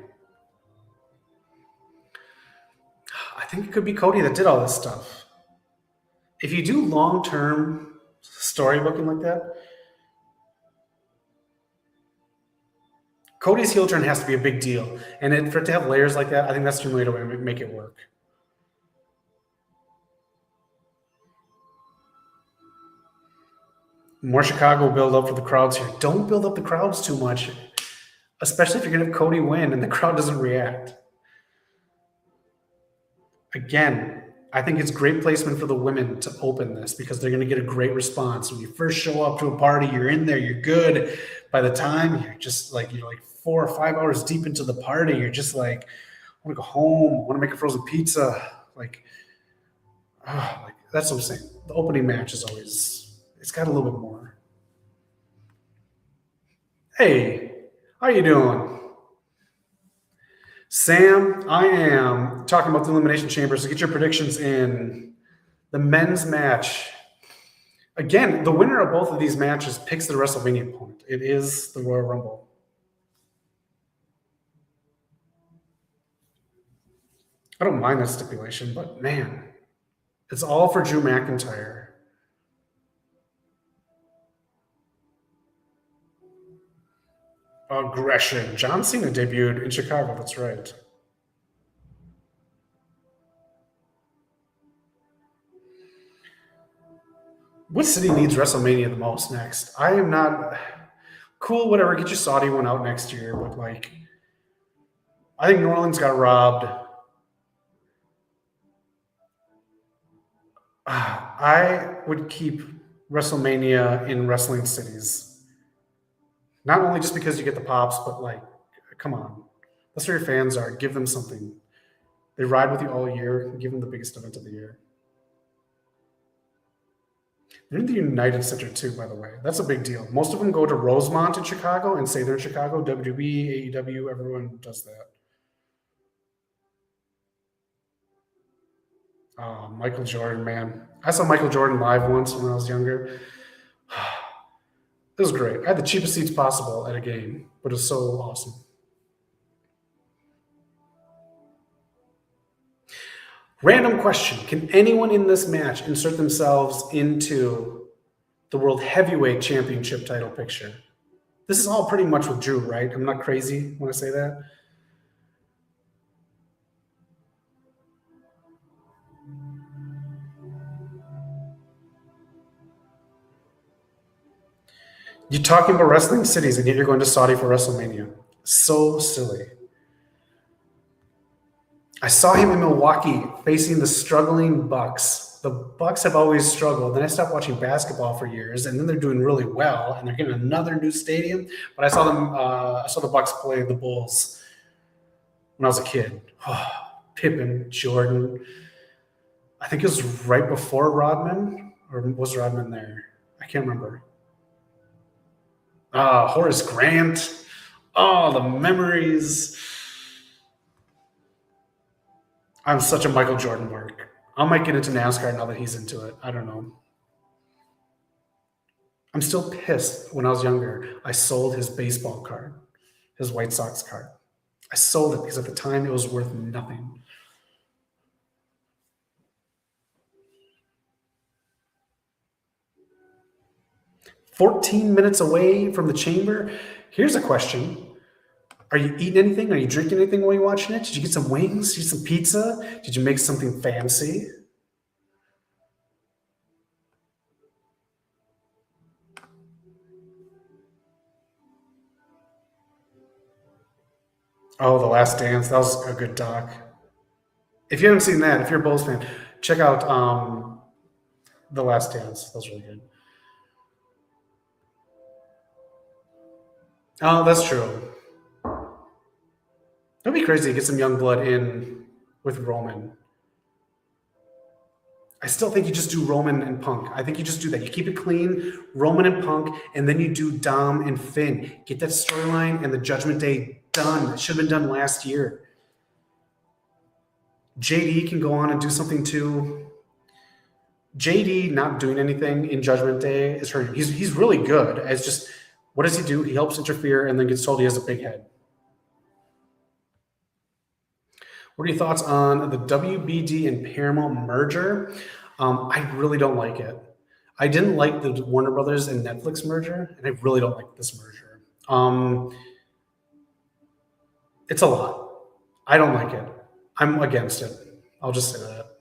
I think it could be Cody that did all this stuff. If you do long-term storybooking like that, Cody's heel turn has to be a big deal. And for it to have layers like that, I think that's the only way to make it work. More Chicago build up for the crowds here. Don't build up the crowds too much, especially if you're going to have Cody win and the crowd doesn't react. Again, I think it's great placement for the women to open this because they're going to get a great response. When you first show up to a party, you're in there, you're good. By the time you're like 4 or 5 hours deep into the party, you're just like, I want to go home, I want to make a frozen pizza. Like that's what I'm saying. The opening match is always, it's got a little bit more. Hey, how you doing? Sam, I am talking about the Elimination Chamber, so get your predictions in. The men's match. Again, the winner of both of these matches picks the WrestleMania opponent. It is the Royal Rumble. I don't mind that stipulation, but man, it's all for Drew McIntyre. Aggression. John Cena debuted in Chicago. That's right. What city needs WrestleMania the most next? I am not cool. Whatever. Get your Saudi one out next year. But I think New Orleans got robbed. I would keep WrestleMania in wrestling cities. Not only just because you get the pops, but come on. That's where your fans are. Give them something. They ride with you all year. Give them the biggest event of the year. They're in the United Center too, by the way. That's a big deal. Most of them go to Rosemont in Chicago and say they're in Chicago. WWE, AEW, everyone does that. Oh, Michael Jordan, man. I saw Michael Jordan live once when I was younger. It was great. I had the cheapest seats possible at a game, but it was so awesome. Random question. Can anyone in this match insert themselves into the World Heavyweight Championship title picture? This is all pretty much with Drew, right? I'm not crazy when I say that. You're talking about wrestling cities, and yet you're going to Saudi for WrestleMania. So silly. I saw him in Milwaukee facing the struggling Bucks. The Bucks have always struggled. Then I stopped watching basketball for years, and then they're doing really well, and they're getting another new stadium. But I saw them. I saw the Bucks play the Bulls when I was a kid. Oh, Pippen, Jordan. I think it was right before Rodman, or was Rodman there? I can't remember. Horace Grant. Oh, the memories. I'm such a Michael Jordan mark. I might get into NASCAR now that he's into it. I don't know. I'm still pissed. When I was younger, I sold his baseball card, his White Sox card. I sold it because at the time it was worth nothing. "14 minutes away from the chamber." Here's a question. Are you eating anything? Are you drinking anything while you're watching it? Did you get some wings? Did you get some pizza? Did you make something fancy? Oh, The Last Dance. That was a good doc. If you haven't seen that, if you're a Bulls fan, check out The Last Dance. That was really good. Oh, that's true. That'd be crazy to get some young blood in with Roman. I still think you just do Roman and Punk. I think you just do that. You keep it clean, Roman and Punk, and then you do Dom and Finn. Get that storyline and the Judgment Day done. It should have been done last year. JD can go on and do something too. JD not doing anything in Judgment Day is hurting. He's really good. It's just, what does he do? He helps interfere and then gets told he has a big head. What are your thoughts on the WBD and Paramount merger? I really don't like it. I didn't like the Warner Brothers and Netflix merger, and I really don't like this merger. It's a lot. I don't like it. I'm against it. I'll just say that.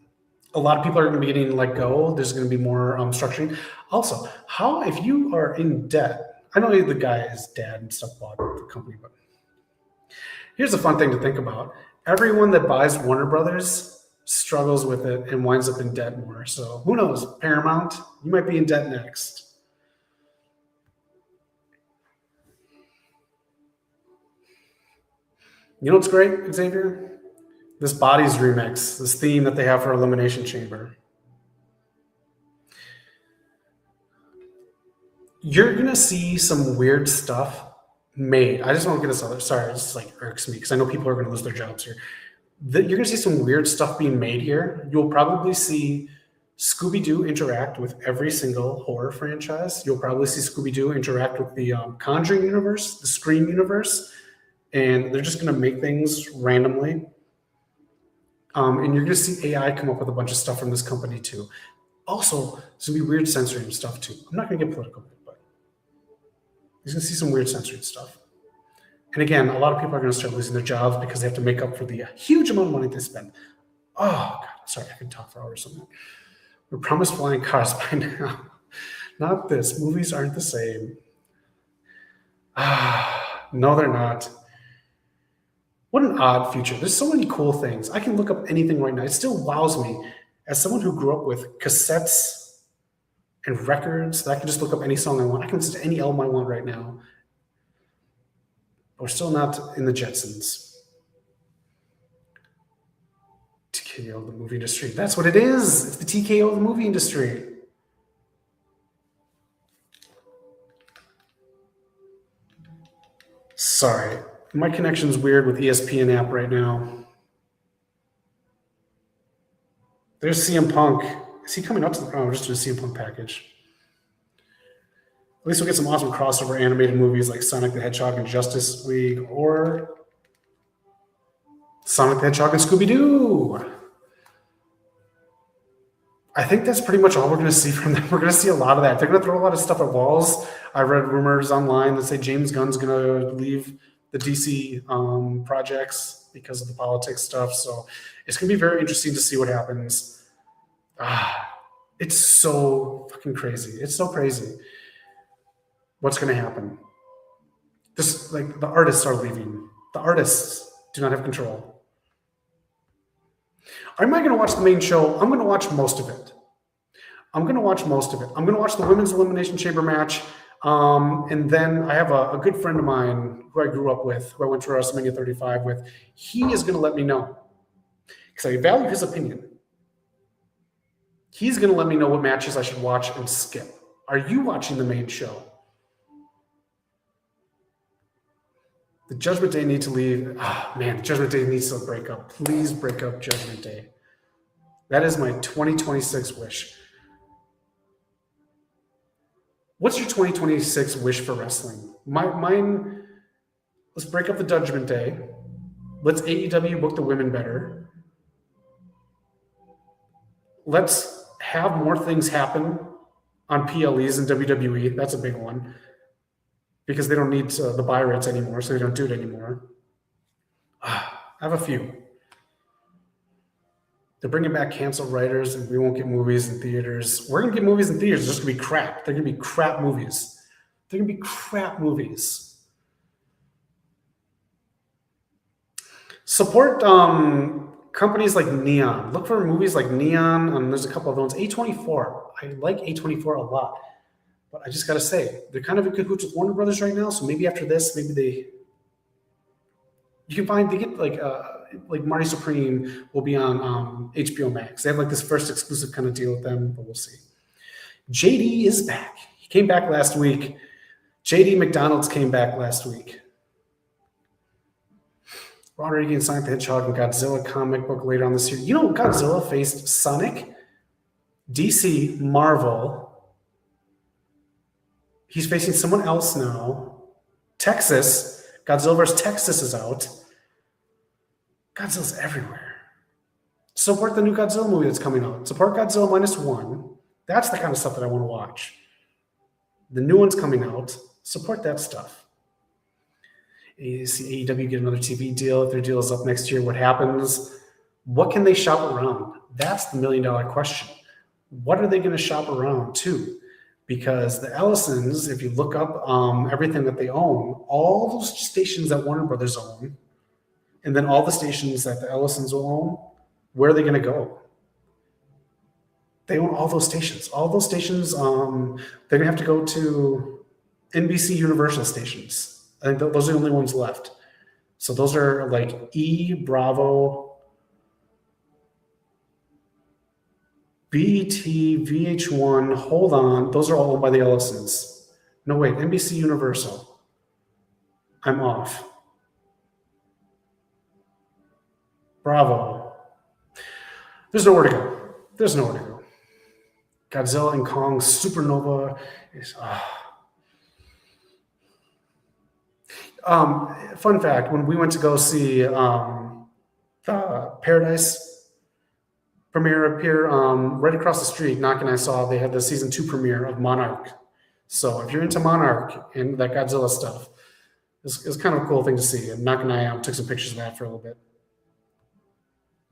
A lot of people are going to be getting let go. There's going to be more structuring. Also, how if you are in debt? I know the guy's dad and stuff bought the company, but here's a fun thing to think about. Everyone that buys Warner Brothers struggles with it and winds up in debt more. So who knows? Paramount, you might be in debt next. You know what's great, Xavier? This Bodies remix, this theme that they have for Elimination Chamber. You're going to see some weird stuff made. I just want to get this other. Sorry, this like irks me because I know people are going to lose their jobs here. You're going to see some weird stuff being made here. You'll probably see Scooby-Doo interact with every single horror franchise. You'll probably see Scooby-Doo interact with the Conjuring universe, the Scream universe, and they're just going to make things randomly. And you're going to see AI come up with a bunch of stuff from this company too. Also, there's going to be weird censoring stuff too. I'm not going to get political, but you're going to see some weird censoring stuff. And again, a lot of people are going to start losing their jobs because they have to make up for the huge amount of money they spend. Oh, God, sorry, I could talk for hours on that. We're promised flying cars by now. Not this. Movies aren't the same. No, they're not. What an odd future. There's so many cool things. I can look up anything right now. It still wows me as someone who grew up with cassettes and records that I can just look up any song I want. I can listen to any album I want right now. But we're still not in the Jetsons. TKO, the movie industry. That's what it is. It's the TKO of the movie industry. Sorry, my connection's weird with ESPN app right now. There's CM Punk. Is he coming up to the? Oh, we're just doing a CM Punk package. At least we'll get some awesome crossover animated movies like Sonic the Hedgehog and Justice League, or Sonic the Hedgehog and Scooby-Doo. I think that's pretty much all we're going to see from them. We're going to see a lot of that. They're going to throw a lot of stuff at walls. I read rumors online that say James Gunn's going to leave the DC projects because of the politics stuff. So it's going to be very interesting to see what happens. It's so fucking crazy. It's so crazy. What's going to happen? This, like, the artists are leaving. The artists do not have control. Am I going to watch the main show? I'm going to watch most of it. I'm going to watch the Women's Elimination Chamber match. And then I have a good friend of mine who I grew up with, who I went to WrestleMania 35 with. He is going to let me know, because I value his opinion. He's going to let me know what matches I should watch and skip. Are you watching the main show? The Judgment Day need to leave. Man, Judgment Day needs to break up. Please break up Judgment Day. That is my 2026 wish. What's your 2026 wish for wrestling? Mine, let's break up the Judgment Day. Let's AEW book the women better. Let's have more things happen on PLEs and WWE. That's a big one, because they don't need the buy rates anymore, so they don't do it anymore. I have a few. They're bringing back canceled writers, and we won't get movies in theaters. We're going to get movies in theaters. They're just going to be crap. They're going to be crap movies. Support companies like Neon. Look for movies like Neon. There's a couple of those. A24. I like A24 a lot. But I just got to say, they're kind of in cahoots with Warner Brothers right now. So maybe after this, they get like Marty Supreme will be on HBO Max. They have like this first exclusive kind of deal with them, but we'll see. JD is back. He came back last week. JD McDonald's came back last week. Ron Reagan, Sonic the Hedgehog, and Godzilla comic book later on this year. You know, Godzilla faced Sonic, DC, Marvel. He's facing someone else now. Texas. Godzilla vs. Texas is out. Godzilla's everywhere. Support the new Godzilla movie that's coming out. Support Godzilla -1. That's the kind of stuff that I want to watch. The new one's coming out. Support that stuff. You see AEW get another TV deal. If their deal is up next year, what happens? What can they shop around? That's the million-dollar question. What are they going to shop around to? Because the Ellisons, if you look up everything that they own, all those stations that Warner Brothers own, and then all the stations that the Ellisons will own, where are they going to go? They own all those stations. All those stations, they're going to have to go to NBC Universal stations. I think those are the only ones left. So those are like E, Bravo, BET, VH1, hold on. Those are all owned by the Ellisons. No, wait, NBC Universal. I'm off. Bravo. There's nowhere to go. Godzilla and Kong Supernova is... fun fact, when we went to go see Paradise premiere up here, right across the street, Knock and I saw they had the season 2 premiere of Monarch. So if you're into Monarch and that Godzilla stuff, it's kind of a cool thing to see. And Knock and I took some pictures of that for a little bit.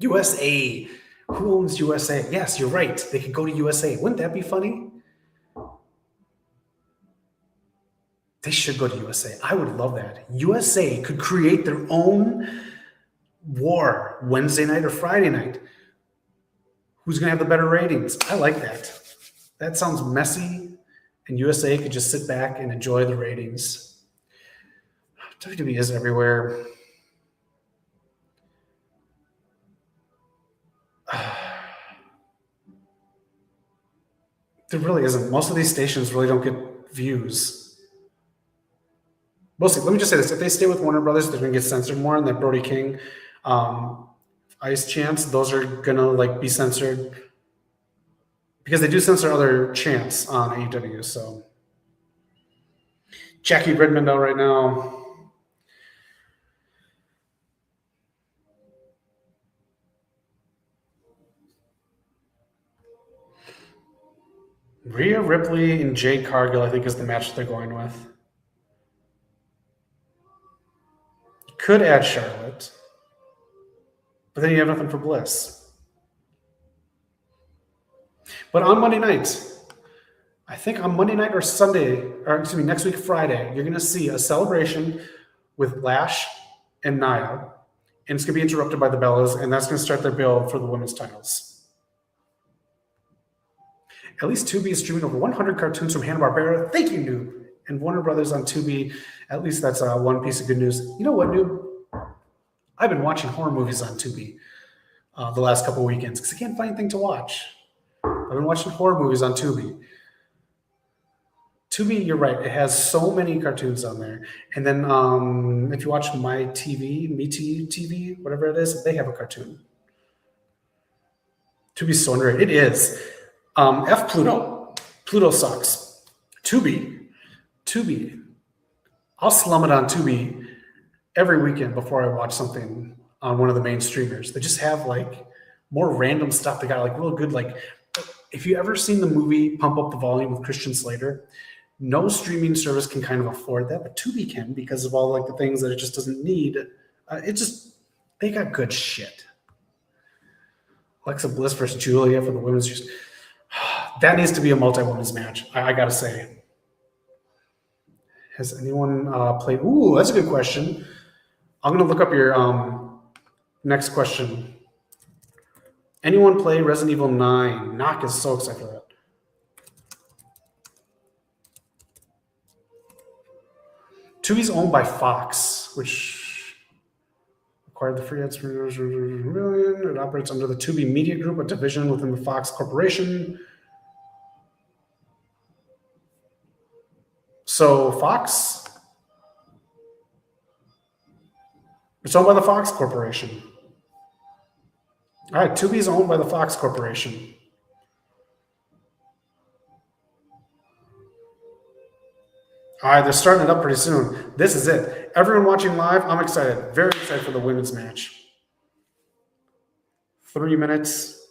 USA. Who owns USA? Yes, you're right. They could go to USA. Wouldn't that be funny? They should go to USA. I would love that. USA could create their own war Wednesday night or Friday night. Who's going to have the better ratings? I like that. That sounds messy, and USA could just sit back and enjoy the ratings. WWE is everywhere. There really isn't. Most of these stations really don't get views. Mostly, let me just say this: if they stay with Warner Brothers, they're gonna get censored more, and that Brody King, Ice chants, those are gonna like be censored because they do censor other chants on AEW. So Jackie Redmond out right now. Rhea Ripley and Jade Cargill, I think, is the match that they're going with. Could add Charlotte, but then you have nothing for Bliss. But on Monday night, I think on Monday night or Sunday, or excuse me, next week Friday, you're going to see a celebration with Lash and Nia, and it's going to be interrupted by the Bellas, and that's going to start their build for the women's titles. At least Tubi is streaming over 100 cartoons from Hanna-Barbera. Thank you, Noob. And Warner Brothers on Tubi. At least that's one piece of good news. You know what, Noob? I've been watching horror movies on Tubi the last couple weekends because I can't find anything to watch. I've been watching horror movies on Tubi. Tubi, you're right. It has so many cartoons on there. And then if you watch My TV, TV, whatever it is, they have a cartoon. Tubi's so underrated. It is. F Pluto. Pluto sucks. Tubi. I'll slum it on Tubi every weekend before I watch something on one of the main streamers. They just have like more random stuff. They got like real good, like if you ever seen the movie Pump Up the Volume with Christian Slater, no streaming service can kind of afford that, but Tubi can because of all like the things that it just doesn't need. They got good shit. Alexa Bliss versus Julia for the women's. That needs to be a multi-women's match. I gotta say. Has anyone played? Ooh, that's a good question. I'm gonna look up your next question. Anyone play Resident Evil 9? Knock is so excited for that. Tubi's owned by Fox, which acquired the free ads for million. It operates under the Tubi Media Group, a division within the Fox Corporation. So Fox, it's owned by the Fox Corporation. All right, Tubi is owned by the Fox Corporation. All right, they're starting it up pretty soon. This is it. Everyone watching live, I'm excited. Very excited for the women's match. 3 minutes.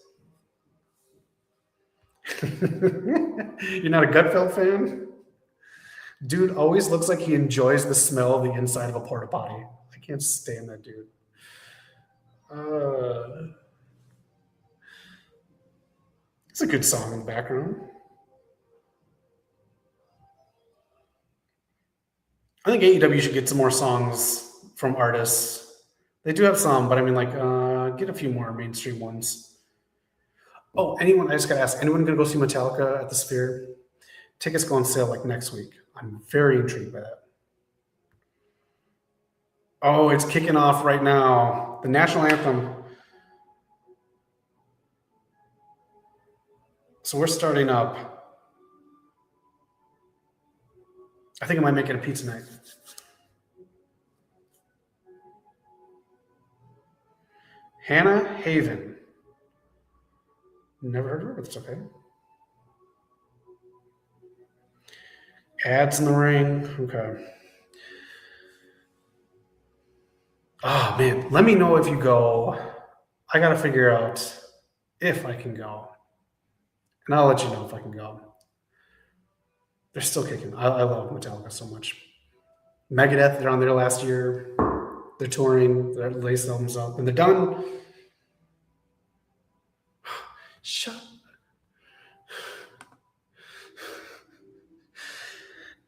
You're not a Gutfeld fan? Dude always looks like he enjoys the smell of the inside of a porta potty. I can't stand that dude. It's a good song in the background. I think AEW should get some more songs from artists. They do have some, but I mean, like, get a few more mainstream ones. Oh, anyone? I just got to ask. Anyone going to go see Metallica at the Sphere? Tickets go on sale like next week. I'm very intrigued by that. Oh, it's kicking off right now. The national anthem. So we're starting up. I think I might make it a pizza night. Hannah Haven. Never heard of her, but it's okay. Ads in the ring. Okay. Oh, man. Let me know if you go. I got to figure out if I can go. And I'll let you know if I can go. They're still kicking. I love Metallica so much. Megadeth, they're on there last year. They're touring. Their latest album's up. And they're done. Shut.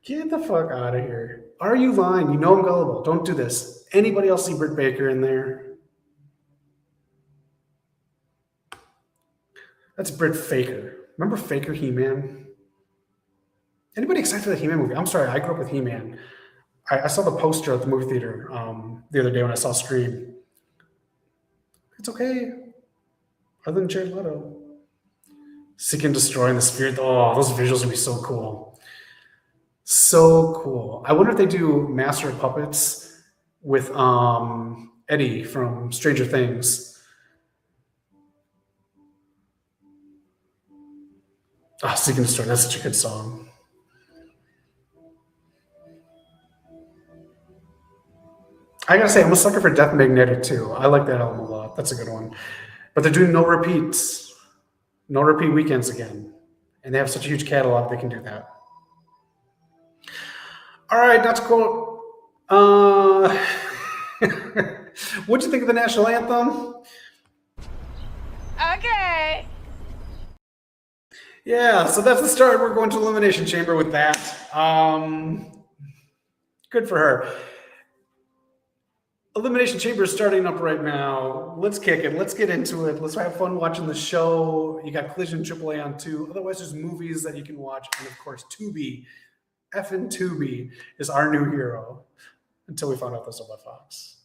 Get the fuck out of here. Are you lying? You know I'm gullible. Don't do this. Anybody else see Britt Baker in there? That's Britt Faker. Remember Faker He-Man? Anybody excited for the He-Man movie? I'm sorry, I grew up with He-Man. I saw the poster at the movie theater the other day when I saw Scream. It's okay. Other than Jared Leto. Seek and destroying the spirit. Oh, those visuals would be so cool. So cool. I wonder if they do Master of Puppets with Eddie from Stranger Things. Oh, Seeking the Story. That's such a good song. I gotta say, I'm a sucker for Death Magnetic too. I like that album a lot. That's a good one. But they're doing no repeats, no repeat weekends again. And they have such a huge catalog, they can do that. All right, that's cool. What'd you think of the national anthem? Okay. Yeah, so that's the start. We're going to Elimination Chamber with that. Good for her. Elimination Chamber is starting up right now. Let's kick it. Let's get into it. Let's have fun watching the show. You got Collision AAA on too. Otherwise, there's movies that you can watch. And of course, Tubi. Effing Tubi is our new hero until we found out this about Fox.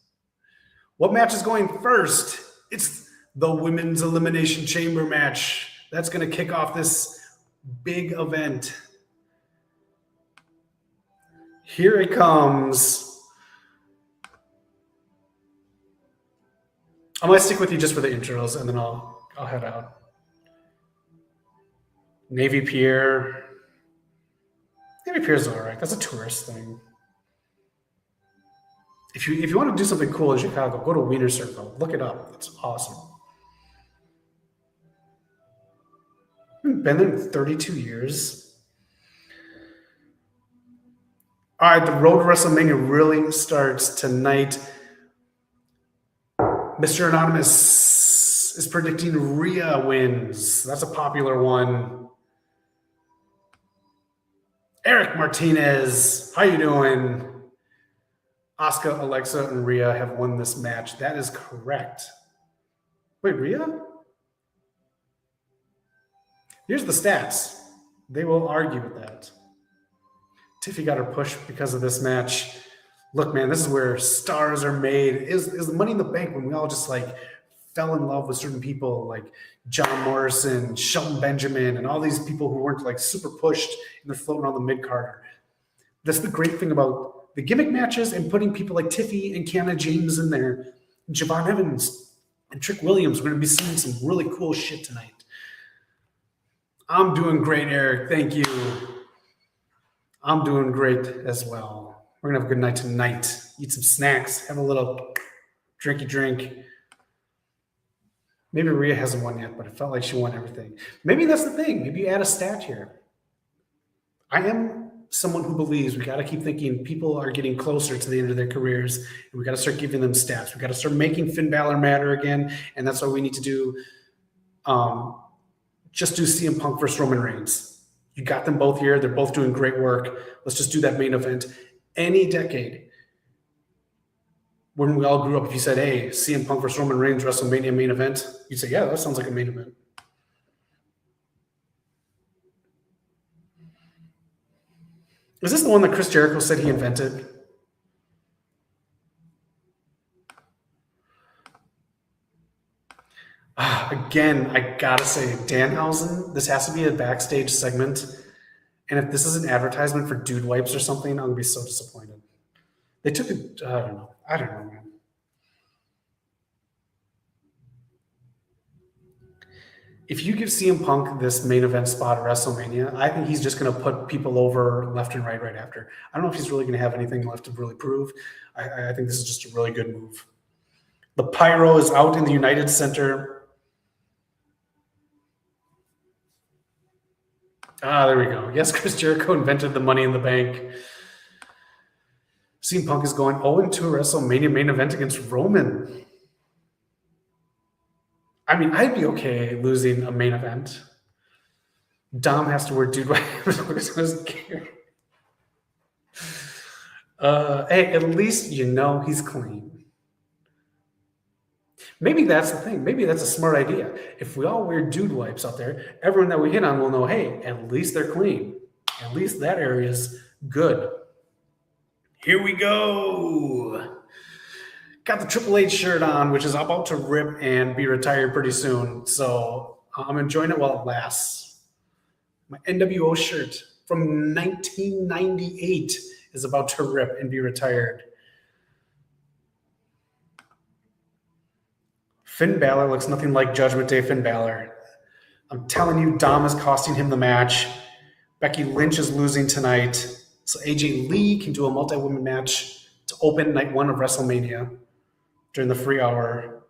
What match is going first? It's the Women's Elimination Chamber match. That's going to kick off this big event. Here it comes. I might stick with you just for the intros, and then I'll head out. Navy Pier. Navy Pier's all right. That's a tourist thing. If you want to do something cool in Chicago, go to Wiener Circle. Look it up. It's awesome. I've been there in 32 years. All right, the road to WrestleMania really starts tonight. Mr. Anonymous is predicting Rhea wins. That's a popular one. Eric Martinez, how you doing? Asuka, Alexa, and Rhea have won this match. That is correct. Wait, Rhea? Here's the stats. They will argue with that. Tiffy got her push because of this match. Look, man, this is where stars are made. Is the Money in the Bank when we all just like fell in love with certain people like John Morrison, Shelton Benjamin, and all these people who weren't like super pushed and they're floating around the mid-carder. That's the great thing about the gimmick matches and putting people like Tiffy and Kiana James in there, and Javon Evans and Trick Williams. We're going to be seeing some really cool shit tonight. I'm doing great, Eric. Thank you. I'm doing great as well. We're going to have a good night tonight. Eat some snacks, have a little drinky drink. Maybe Rhea hasn't won yet, but it felt like she won everything. Maybe that's the thing. Maybe you add a stat here. I am someone who believes we got to keep thinking people are getting closer to the end of their careers, and we got to start giving them stats. We got to start making Finn Balor matter again, and that's what we need to do. Just do CM Punk versus Roman Reigns. You got them both here. They're both doing great work. Let's just do that main event. Any decade, when we all grew up, if you said, hey, CM Punk versus Roman Reigns, WrestleMania main event, you'd say, yeah, that sounds like a main event. Is this the one that Chris Jericho said he invented? Again, I gotta say, Danhausen, this has to be a backstage segment. And if this is an advertisement for Dude Wipes or something, I'm gonna be so disappointed. They took it, I don't know, man. If you give CM Punk this main event spot at WrestleMania, I think he's just going to put people over left and right after. I don't know if he's really going to have anything left to really prove. I think this is just a really good move. The pyro is out in the United Center. There we go. Yes, Chris Jericho invented the Money in the Bank. CM Punk is going 0-2 WrestleMania main event against Roman. I mean, I'd be okay losing a main event. Dom has to wear Dude Wipes. Hey, at least you know he's clean. Maybe that's the thing. Maybe that's a smart idea. If we all wear Dude Wipes out there, everyone that we hit on will know, hey, at least they're clean. At least that area's good. Here we go. Got the Triple H shirt on, which is about to rip and be retired pretty soon. So I'm enjoying it while it lasts. My NWO shirt. from 1998 is about to rip and be retired. Finn Balor looks nothing like Judgment Day Finn Balor. I'm telling you, Dom is costing him the match. Becky Lynch is losing tonight. So AJ Lee can do a multi-woman match to open night 1 of WrestleMania during the free hour.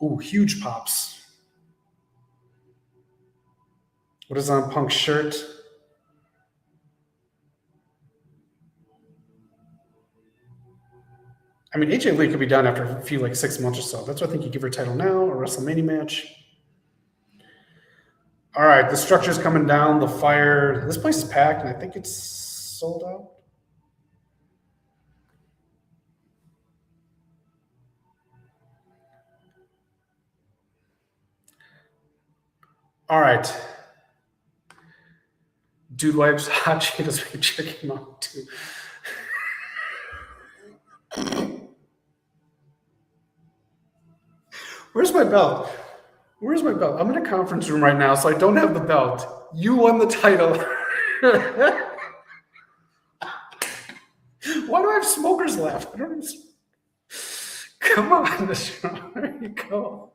Ooh, huge pops. What is on Punk's shirt? I mean, AJ Lee could be done after a few, like 6 months or so. That's why I think you give her a title now, a WrestleMania match. All right, the structure's coming down. The fire. This place is packed, and I think it's sold out. All right. Dude wipes hot Cheetos. We can check him out too. Where's my belt? Where's my belt? I'm in a conference room right now, so I don't have the belt. You won the title. Why do I have smoker's laugh? I don't even... Come on, there you go.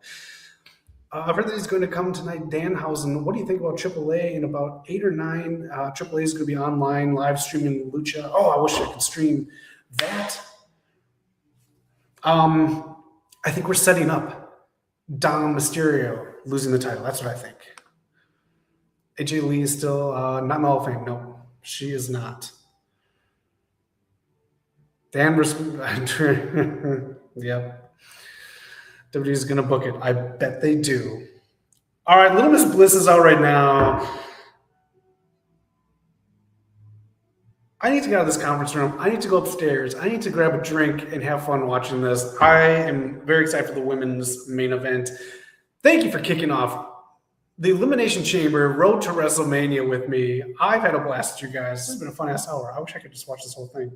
I've heard that he's going to come tonight, Danhausen. What do you think about AAA in about 8 or 9? AAA is going to be online, live streaming Lucha. Oh, I wish I could stream that. I think we're setting up Dom Mysterio losing the title. That's what I think. AJ Lee is still not in the Hall of Fame. No, she is not. Dan, yep. WWE's going to book it. I bet they do. All right, Little Miss Bliss is out right now. I need to get out of this conference room. I need to go upstairs. I need to grab a drink and have fun watching this. I am very excited for the women's main event. Thank you for kicking off the Elimination Chamber Road to WrestleMania with me. I've had a blast with you guys. This has been a fun-ass hour. I wish I could just watch this whole thing.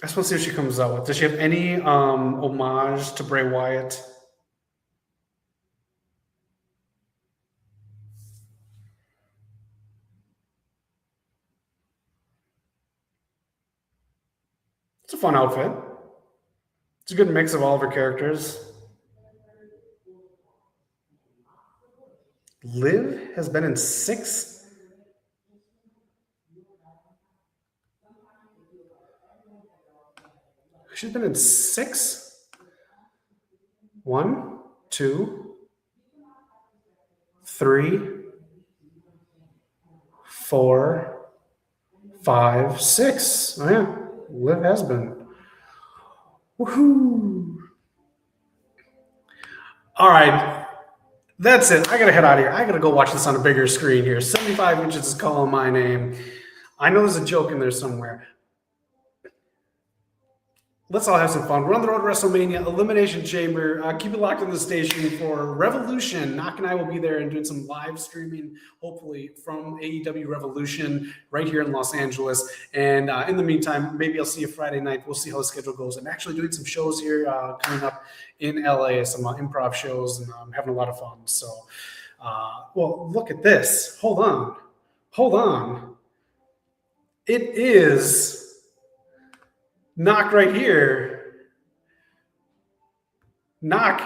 I just want to see what she comes out with. Does she have any homage to Bray Wyatt? It's a fun outfit. It's a good mix of all of her characters. Liv has been in 6. She's been in 6. 1, 2, 3, 4, 5, 6. Oh yeah, Liv has been. Woohoo! All right, that's it. I gotta head out of here. I gotta go watch this on a bigger screen here. 75 inches is calling my name. I know there's a joke in there somewhere. Let's all have some fun. We're on the road to WrestleMania, Elimination Chamber. Keep it locked on the station for Revolution. Knock and I will be there and doing some live streaming, hopefully, from AEW Revolution right here in Los Angeles. And in the meantime, maybe I'll see you Friday night. We'll see how the schedule goes. I'm actually doing some shows here coming up in LA, some improv shows, and I'm having a lot of fun. So, well, look at this. Hold on. It is... Knock right here. Knock,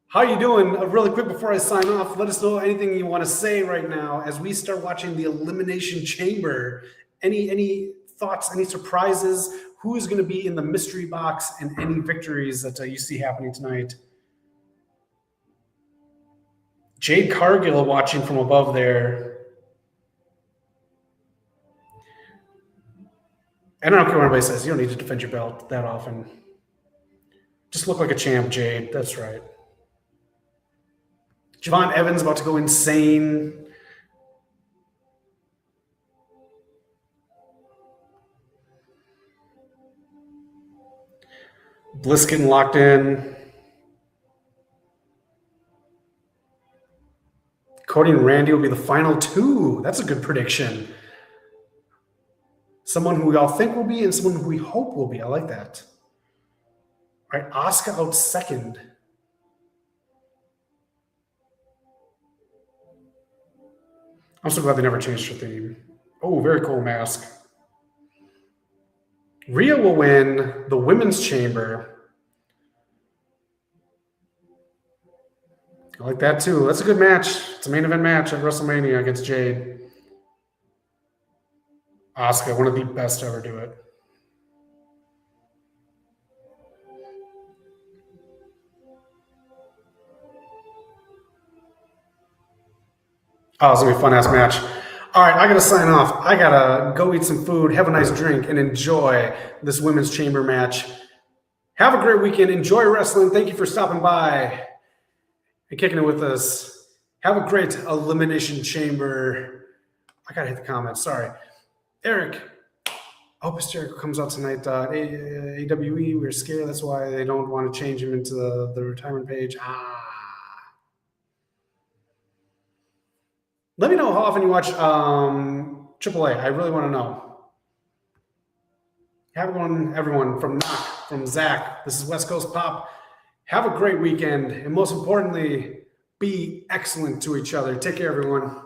how you doing? Really quick before I sign off, let us know anything you want to say right now as we start watching the Elimination Chamber. Any thoughts, any surprises? Who is going to be in the mystery box and any victories that you see happening tonight? Jade Cargill watching from above there. And I don't care what anybody says. You don't need to defend your belt that often. Just look like a champ, Jade. That's right. Javon Evans about to go insane. Bliss getting locked in. Cody and Randy will be the final 2. That's a good prediction. Someone who we all think will be and someone who we hope will be. I like that. All right, Asuka out second. I'm so glad they never changed her theme. Oh, very cool mask. Rhea will win the Women's Chamber. I like that too. That's a good match. It's a main event match at WrestleMania against Jade. Asuka, one of the best to ever do it. Oh, it's going to be a fun-ass match. All right, I got to sign off. I got to go eat some food, have a nice drink, and enjoy this Women's Chamber match. Have a great weekend. Enjoy wrestling. Thank you for stopping by and kicking it with us. Have a great Elimination Chamber. I got to hit the comments. Sorry. Eric, I hope his Jericho comes out tonight. AWE, we're scared. That's why they don't want to change him into the retirement page. Let me know how often you watch AAA. I really want to know. Have a good one, everyone. From Knock, from Zach. This is West Coast Pop. Have a great weekend. And most importantly, be excellent to each other. Take care, everyone.